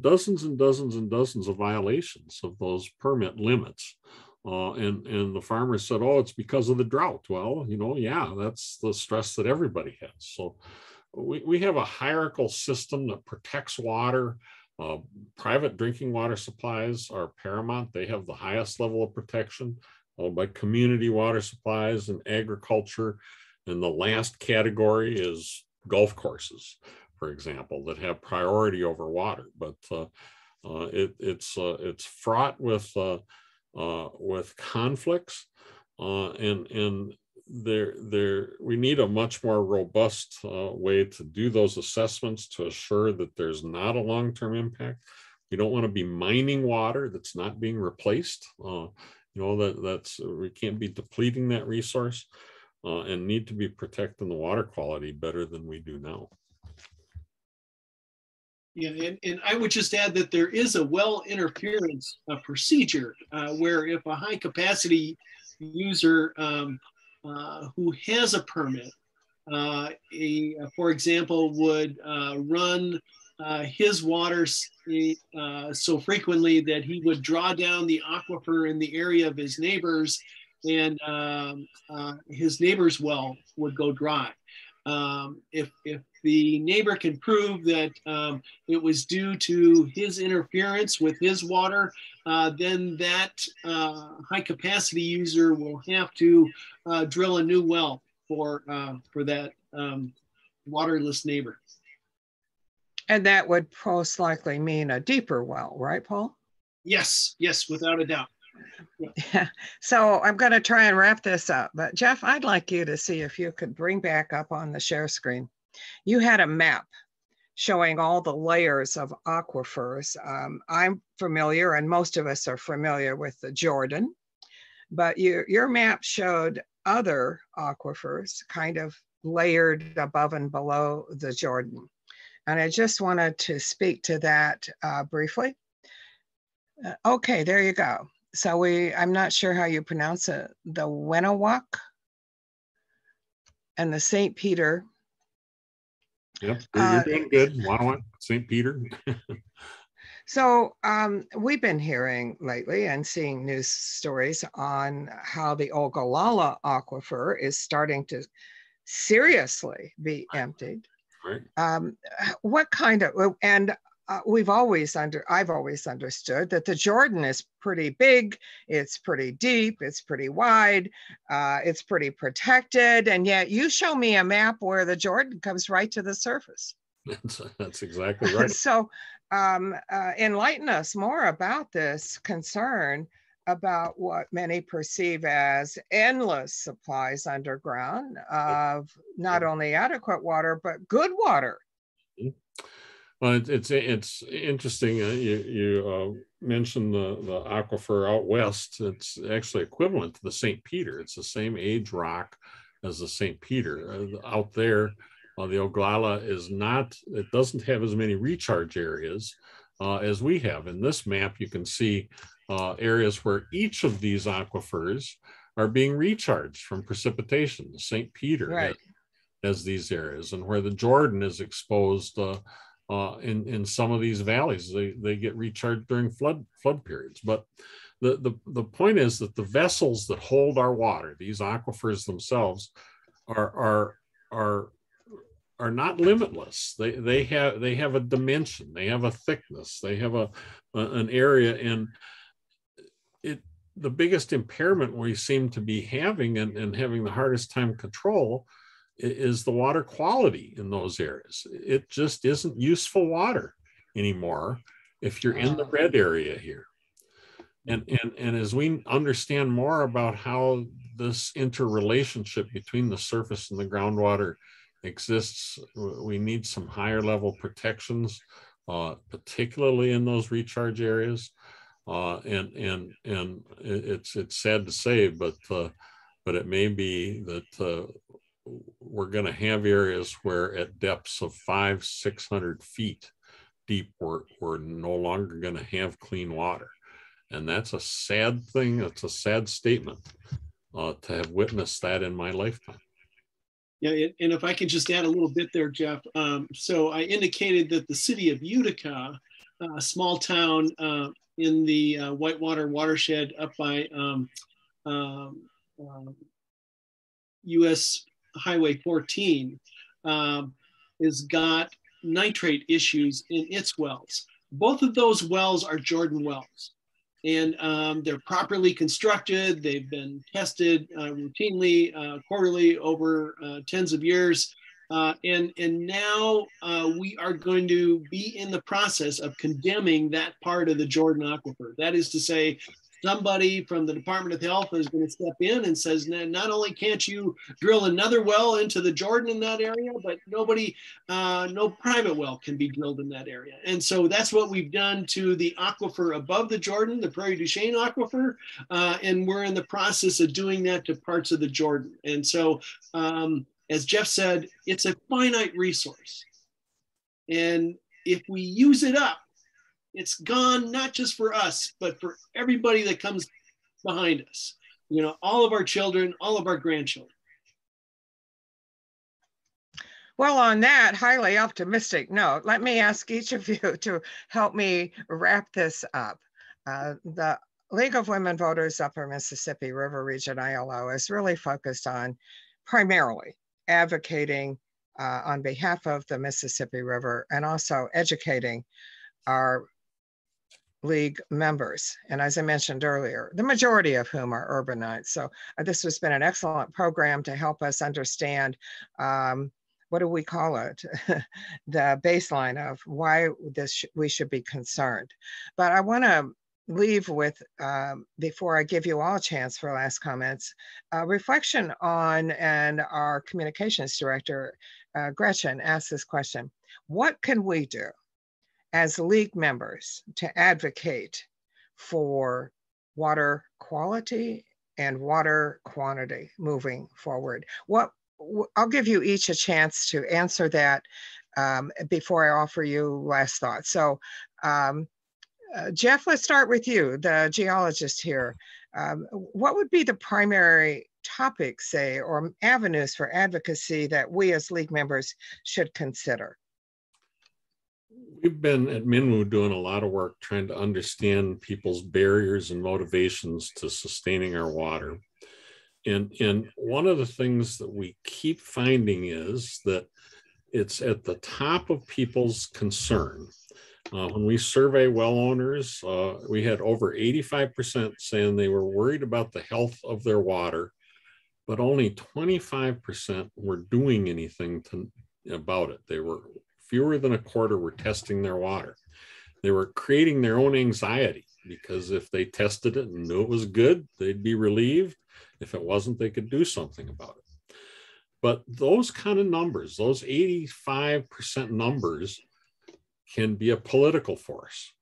dozens and dozens and dozens of violations of those permit limits. And the farmers said, oh, it's because of the drought. Well, you know, yeah, that's the stress that everybody has. So we have a hierarchical system that protects water. Private drinking water supplies are paramount. They have the highest level of protection, by community water supplies and agriculture. And the last category is golf courses, for example, that have priority over water. But it's fraught with conflicts, and we need a much more robust way to do those assessments to assure that there's not a long-term impact. We don't want to be mining water that's not being replaced. You know, we can't be depleting that resource. and need to be protecting the water quality better than we do now. Yeah, and I would just add that there is a well interference procedure where if a high capacity user who has a permit, for example, would run his water so frequently that he would draw down the aquifer in the area of his neighbors, and his neighbor's well would go dry. If the neighbor can prove that it was due to his interference with his water, then that high capacity user will have to drill a new well for that waterless neighbor. And that would most likely mean a deeper well, right, Paul? Yes, yes, without a doubt. Yeah. So I'm going to try and wrap this up. But Jeff, I'd like you to see if you could bring back up on the share screen. You had a map showing all the layers of aquifers. I'm familiar, and most of us are familiar with the Jordan, but your map showed other aquifers kind of layered above and below the Jordan. And I just wanted to speak to that briefly. Okay, there you go. So I'm not sure how you pronounce it, the Winona and the St. Peter. Yep, you're doing good. Winona, St. Peter. So we've been hearing lately and seeing news stories on how the Ogallala aquifer is starting to seriously be emptied. Right. What kind of, and I've always understood that the Jordan is pretty big, it's pretty deep, it's pretty wide, it's pretty protected, and yet you show me a map where the Jordan comes right to the surface. That's exactly right. So enlighten us more about this concern about what many perceive as endless supplies underground of not only adequate water, but good water. Well, it's interesting. You mentioned the aquifer out west. It's actually equivalent to the St. Peter. It's the same age rock as the St. Peter. Out there, the Ogallala is not. It doesn't have as many recharge areas as we have. In this map, you can see areas where each of these aquifers are being recharged from precipitation. The St. Peter right. has these areas, and where the Jordan is exposed. In some of these valleys, they get recharged during flood periods. But the point is that the vessels that hold our water, these aquifers themselves, are not limitless. They have a dimension, they have a thickness, they have an area, and the biggest impairment we seem to be having and having the hardest time control is the water quality in those areas. It just isn't useful water anymore if you're in the red area here. And as we understand more about how this interrelationship between the surface and the groundwater exists, we need some higher level protections, particularly in those recharge areas. And it's sad to say, but it may be that we're going to have areas where at depths of 500-600 feet deep, we're no longer going to have clean water. And that's a sad thing. It's a sad statement to have witnessed that in my lifetime. Yeah, and if I could just add a little bit there, Jeff. So I indicated that the city of Utica, a small town in the Whitewater watershed up by US Highway 14, has got nitrate issues in its wells. Both of those wells are Jordan wells, and they're properly constructed. They've been tested routinely, quarterly over tens of years. And now we are going to be in the process of condemning that part of the Jordan aquifer. That is to say, somebody from the Department of Health is going to step in and says, not only can't you drill another well into the Jordan in that area, but no private well can be drilled in that area. And so that's what we've done to the aquifer above the Jordan, the Prairie du Chien aquifer, and we're in the process of doing that to parts of the Jordan. And so, as Jeff said, it's a finite resource. And if we use it up, it's gone not just for us, but for everybody that comes behind us. You know, all of our children, all of our grandchildren. Well, on that highly optimistic note, let me ask each of you to help me wrap this up. The League of Women Voters Upper Mississippi River Region ILO is really focused on primarily advocating on behalf of the Mississippi River and also educating our League members. And as I mentioned earlier, the majority of whom are urbanites. So this has been an excellent program to help us understand, what do we call it? The baseline of why we should be concerned. But I want to leave with, before I give you all a chance for last comments, reflection on, and our communications director, Gretchen, asked this question: what can we do as League members to advocate for water quality and water quantity moving forward? I'll give you each a chance to answer that before I offer you last thoughts. So Jeff, let's start with you, the geologist here. What would be the primary topics, say, or avenues for advocacy that we as League members should consider? We've been at MNWU doing a lot of work trying to understand people's barriers and motivations to sustaining our water. And one of the things that we keep finding is that it's at the top of people's concern. When we survey well owners, we had over 85% saying they were worried about the health of their water, but only 25% were doing anything about it. They were fewer than a quarter were testing their water. They were creating their own anxiety, because if they tested it and knew it was good, they'd be relieved. If it wasn't, they could do something about it. But those kind of numbers, those 85% numbers, can be a political force.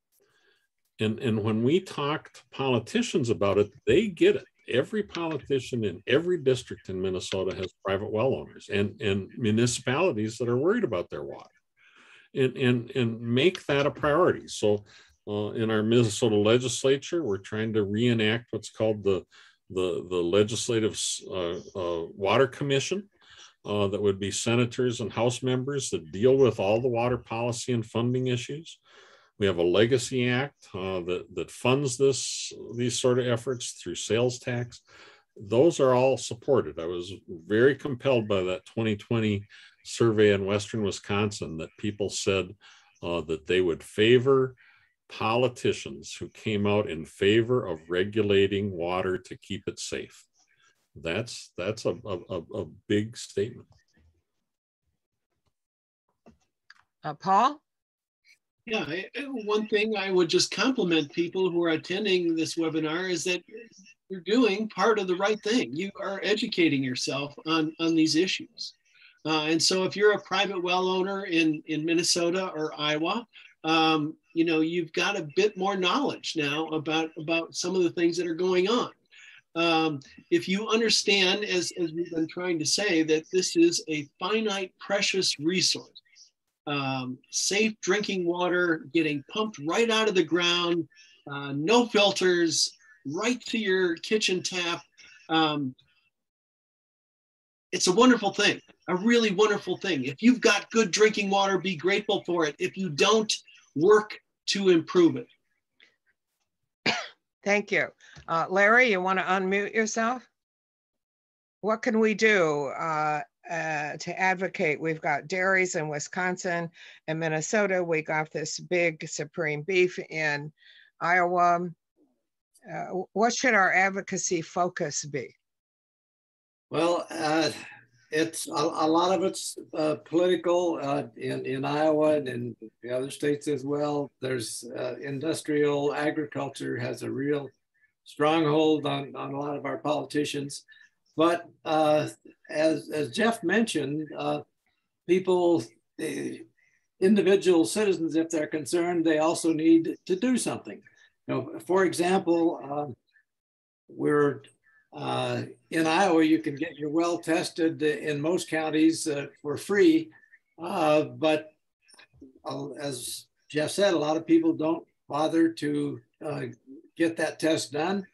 And when we talk to politicians about it, they get it. Every politician in every district in Minnesota has private well owners and municipalities that are worried about their water, and make that a priority. So in our Minnesota legislature, we're trying to reenact what's called the Legislative Water Commission. That would be senators and House members that deal with all the water policy and funding issues. We have a Legacy Act that funds these sort of efforts through sales tax. Those are all supported. I was very compelled by that 2020 survey in Western Wisconsin that people said that they would favor politicians who came out in favor of regulating water to keep it safe. That's a big statement. Paul? Yeah, one thing I would just compliment people who are attending this webinar is that you're doing part of the right thing. You are educating yourself on these issues. And so if you're a private well owner in Minnesota or Iowa, you know, you've got a bit more knowledge now about some of the things that are going on. If you understand, as we've been trying to say, that this is a finite, precious resource, safe drinking water getting pumped right out of the ground, no filters, right to your kitchen tap. It's a wonderful thing, a really wonderful thing. If you've got good drinking water, be grateful for it. If you don't, work to improve it. Thank you. Larry, you want to unmute yourself? What can we do to advocate? We've got dairies in Wisconsin and Minnesota. We got this big Supreme Beef in Iowa. What should our advocacy focus be? Well, it's a lot of it's political in Iowa and in the other states as well. There's industrial agriculture has a real stronghold on a lot of our politicians. But as Jeff mentioned, people, individual citizens, if they're concerned, they also need to do something. You know, for example, we're in Iowa, you can get your well tested in most counties for free. But as Jeff said, a lot of people don't bother to get that test done.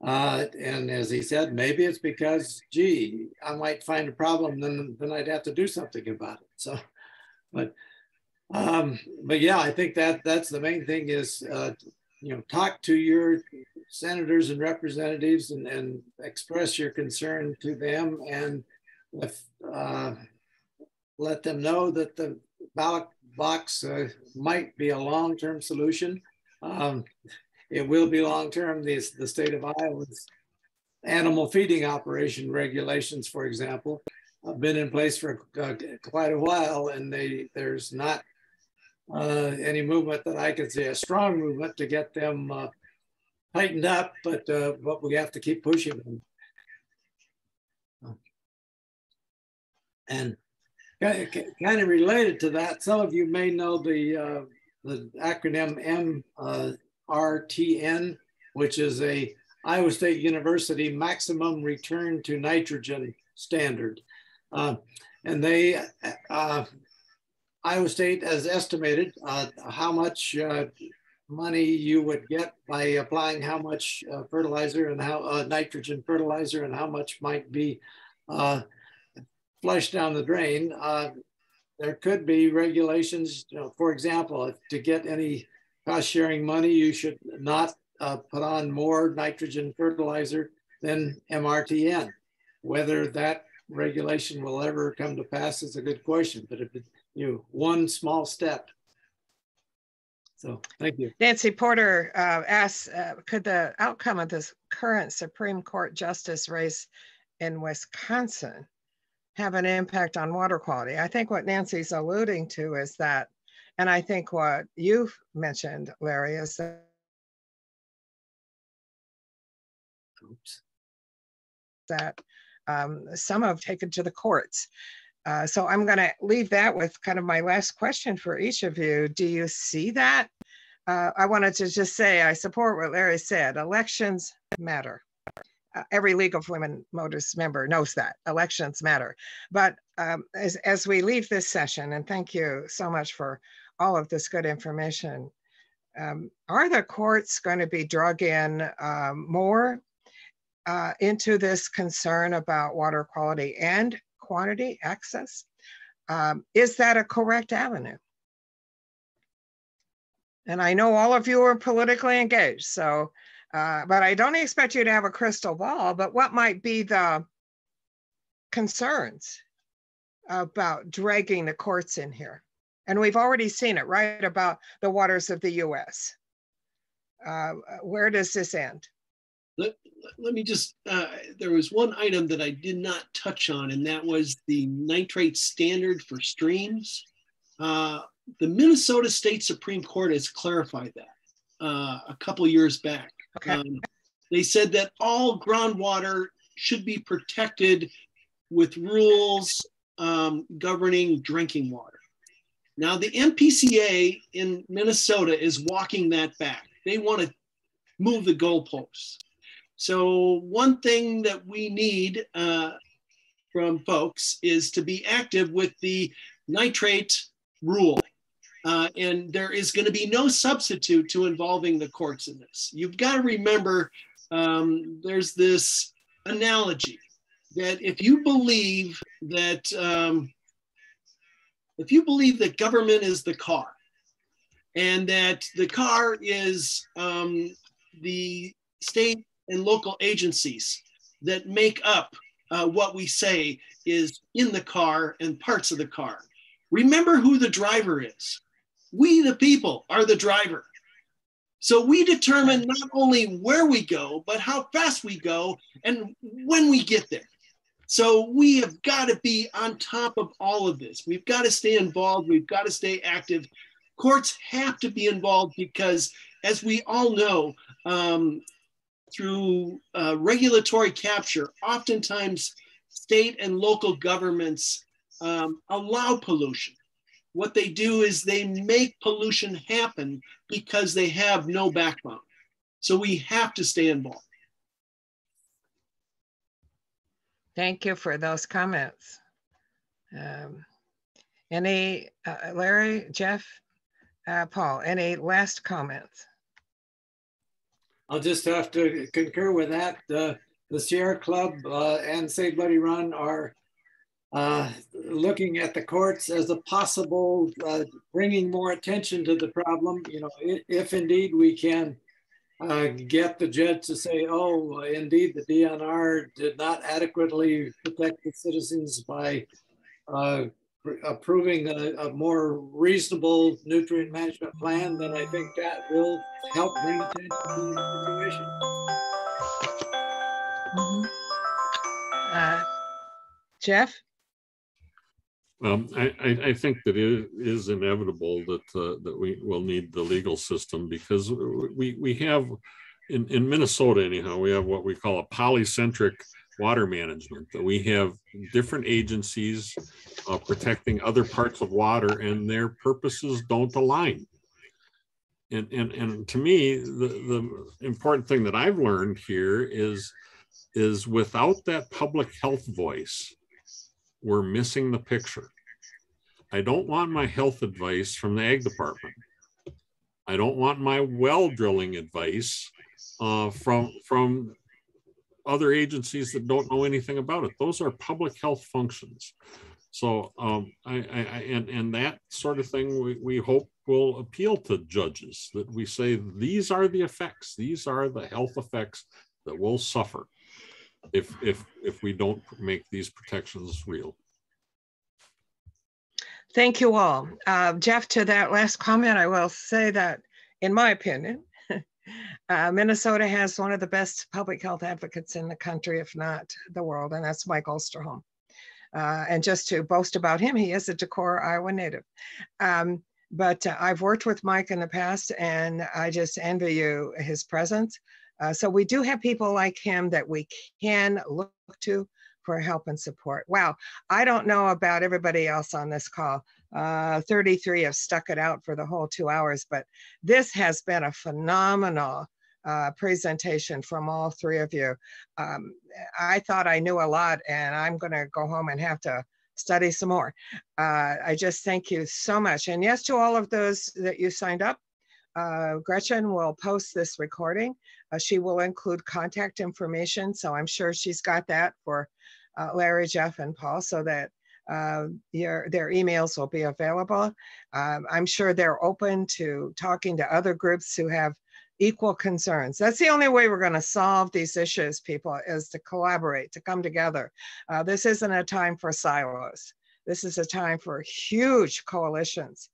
And as he said, maybe it's because, gee, I might find a problem, then I'd have to do something about it. So, but yeah, I think that's the main thing is, you know, talk to your senators and representatives and express your concern to them, and if, let them know that the ballot box might be a long-term solution. It will be long-term. The state of Iowa's animal feeding operation regulations, for example, have been in place for quite a while, and there's not any movement that I could see, a strong movement to get them tightened up, but we have to keep pushing them. And kind of related to that, some of you may know the acronym MRTN, which is a Iowa State University maximum return to nitrogen standard. And they, Iowa State has estimated how much money you would get by applying how much fertilizer and how nitrogen fertilizer, and how much might be flushed down the drain. There could be regulations, you know, for example, to get any cost sharing money, you should not put on more nitrogen fertilizer than MRTN. Whether that regulation will ever come to pass is a good question, but if it, you know, one small step. So thank you. Nancy Porter asks, could the outcome of this current Supreme Court justice race in Wisconsin have an impact on water quality? I think what Nancy's alluding to is that, and I think what you've mentioned, Larry, is that some have taken to the courts. So I'm going to leave that with kind of my last question for each of you. Do you see that? I wanted to just say, I support what Larry said. Elections matter. Every League of Women Voters member knows that elections matter. But as we leave this session, and thank you so much for all of this good information, are the courts going to be drug in more into this concern about water quality and quantity access? Is that a correct avenue? And I know all of you are politically engaged, so, but I don't expect you to have a crystal ball, but what might be the concerns about dragging the courts in here? And we've already seen it, right, about the waters of the US. Where does this end? Let me just, there was one item that I did not touch on, and that was the nitrate standard for streams. The Minnesota State Supreme Court has clarified that a couple years back. Okay. They said that all groundwater should be protected with rules governing drinking water. Now, the MPCA in Minnesota is walking that back. They want to move the goalposts. So one thing that we need from folks is to be active with the nitrate rule. And there is going to be no substitute to involving the courts in this. You've got to remember, there's this analogy that if you believe that government is the car, and that the car is the state and local agencies that make up what we say is in the car and parts of the car. Remember who the driver is. We, the people, are the driver. So we determine not only where we go, but how fast we go and when we get there. So we have got to be on top of all of this. We've got to stay involved. We've got to stay active. Courts have to be involved because, as we all know, through regulatory capture, oftentimes state and local governments allow pollution. What they do is they make pollution happen because they have no backbone. So we have to stay involved. Thank you for those comments. Any, Larry, Jeff, Paul, any last comments? I'll just have to concur with that. The Sierra Club and Save Bloody Run are looking at the courts as a possible bringing more attention to the problem. You know, if indeed we can get the judge to say, oh, indeed, the DNR did not adequately protect the citizens by approving a more reasonable nutrient management plan, then I think that will help bring attention to the situation. Jeff? I think that it is inevitable that we will need the legal system, because we have, in Minnesota anyhow, we have what we call a polycentric water management, that we have different agencies protecting other parts of water, and their purposes don't align. And to me, the important thing that I've learned here is without that public health voice, we're missing the picture. I don't want my health advice from the ag department. I don't want my well drilling advice from other agencies that don't know anything about it. Those are public health functions. So and that sort of thing we hope will appeal to judges, that we say these are the effects, these are the health effects that will suffer if we don't make these protections real. Thank you all. Jeff, to that last comment, I will say that, in my opinion, Minnesota has one of the best public health advocates in the country, if not the world, and that's Mike Osterholm. And just to boast about him, he is a Decorah, Iowa native. But I've worked with Mike in the past, and I just envy you his presence. So we do have people like him that we can look to for help and support. Wow, I don't know about everybody else on this call. 33 have stuck it out for the whole 2 hours, but this has been a phenomenal presentation from all three of you. I thought I knew a lot, and I'm gonna go home and have to study some more. I just thank you so much. And yes, to all of those that you signed up, Gretchen will post this recording. She will include contact information, so I'm sure she's got that for Larry, Jeff, and Paul, so that their emails will be available. I'm sure they're open to talking to other groups who have equal concerns. That's the only way we're going to solve these issues, people, is to collaborate, to come together. This isn't a time for silos. This is a time for huge coalitions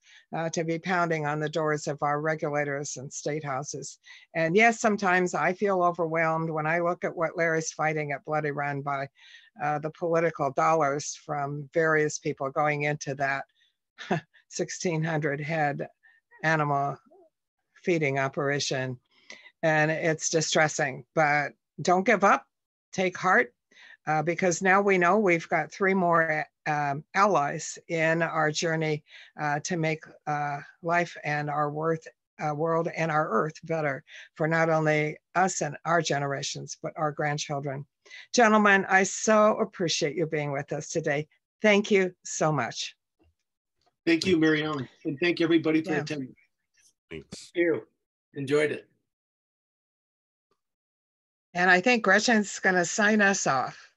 to be pounding on the doors of our regulators and state houses. And yes, sometimes I feel overwhelmed when I look at what Larry's fighting at Bloody Run by the political dollars from various people going into that 1,600 head animal feeding operation. And it's distressing, but don't give up, take heart, because now we know we've got 3 more allies in our journey to make life and our world and our earth better for not only us and our generations, but our grandchildren. Gentlemen, I so appreciate you being with us today. Thank you so much. Thank you, Mary Ellen, and thank everybody for attending. Thanks. Thank you. Enjoyed it. And I think Gretchen's going to sign us off.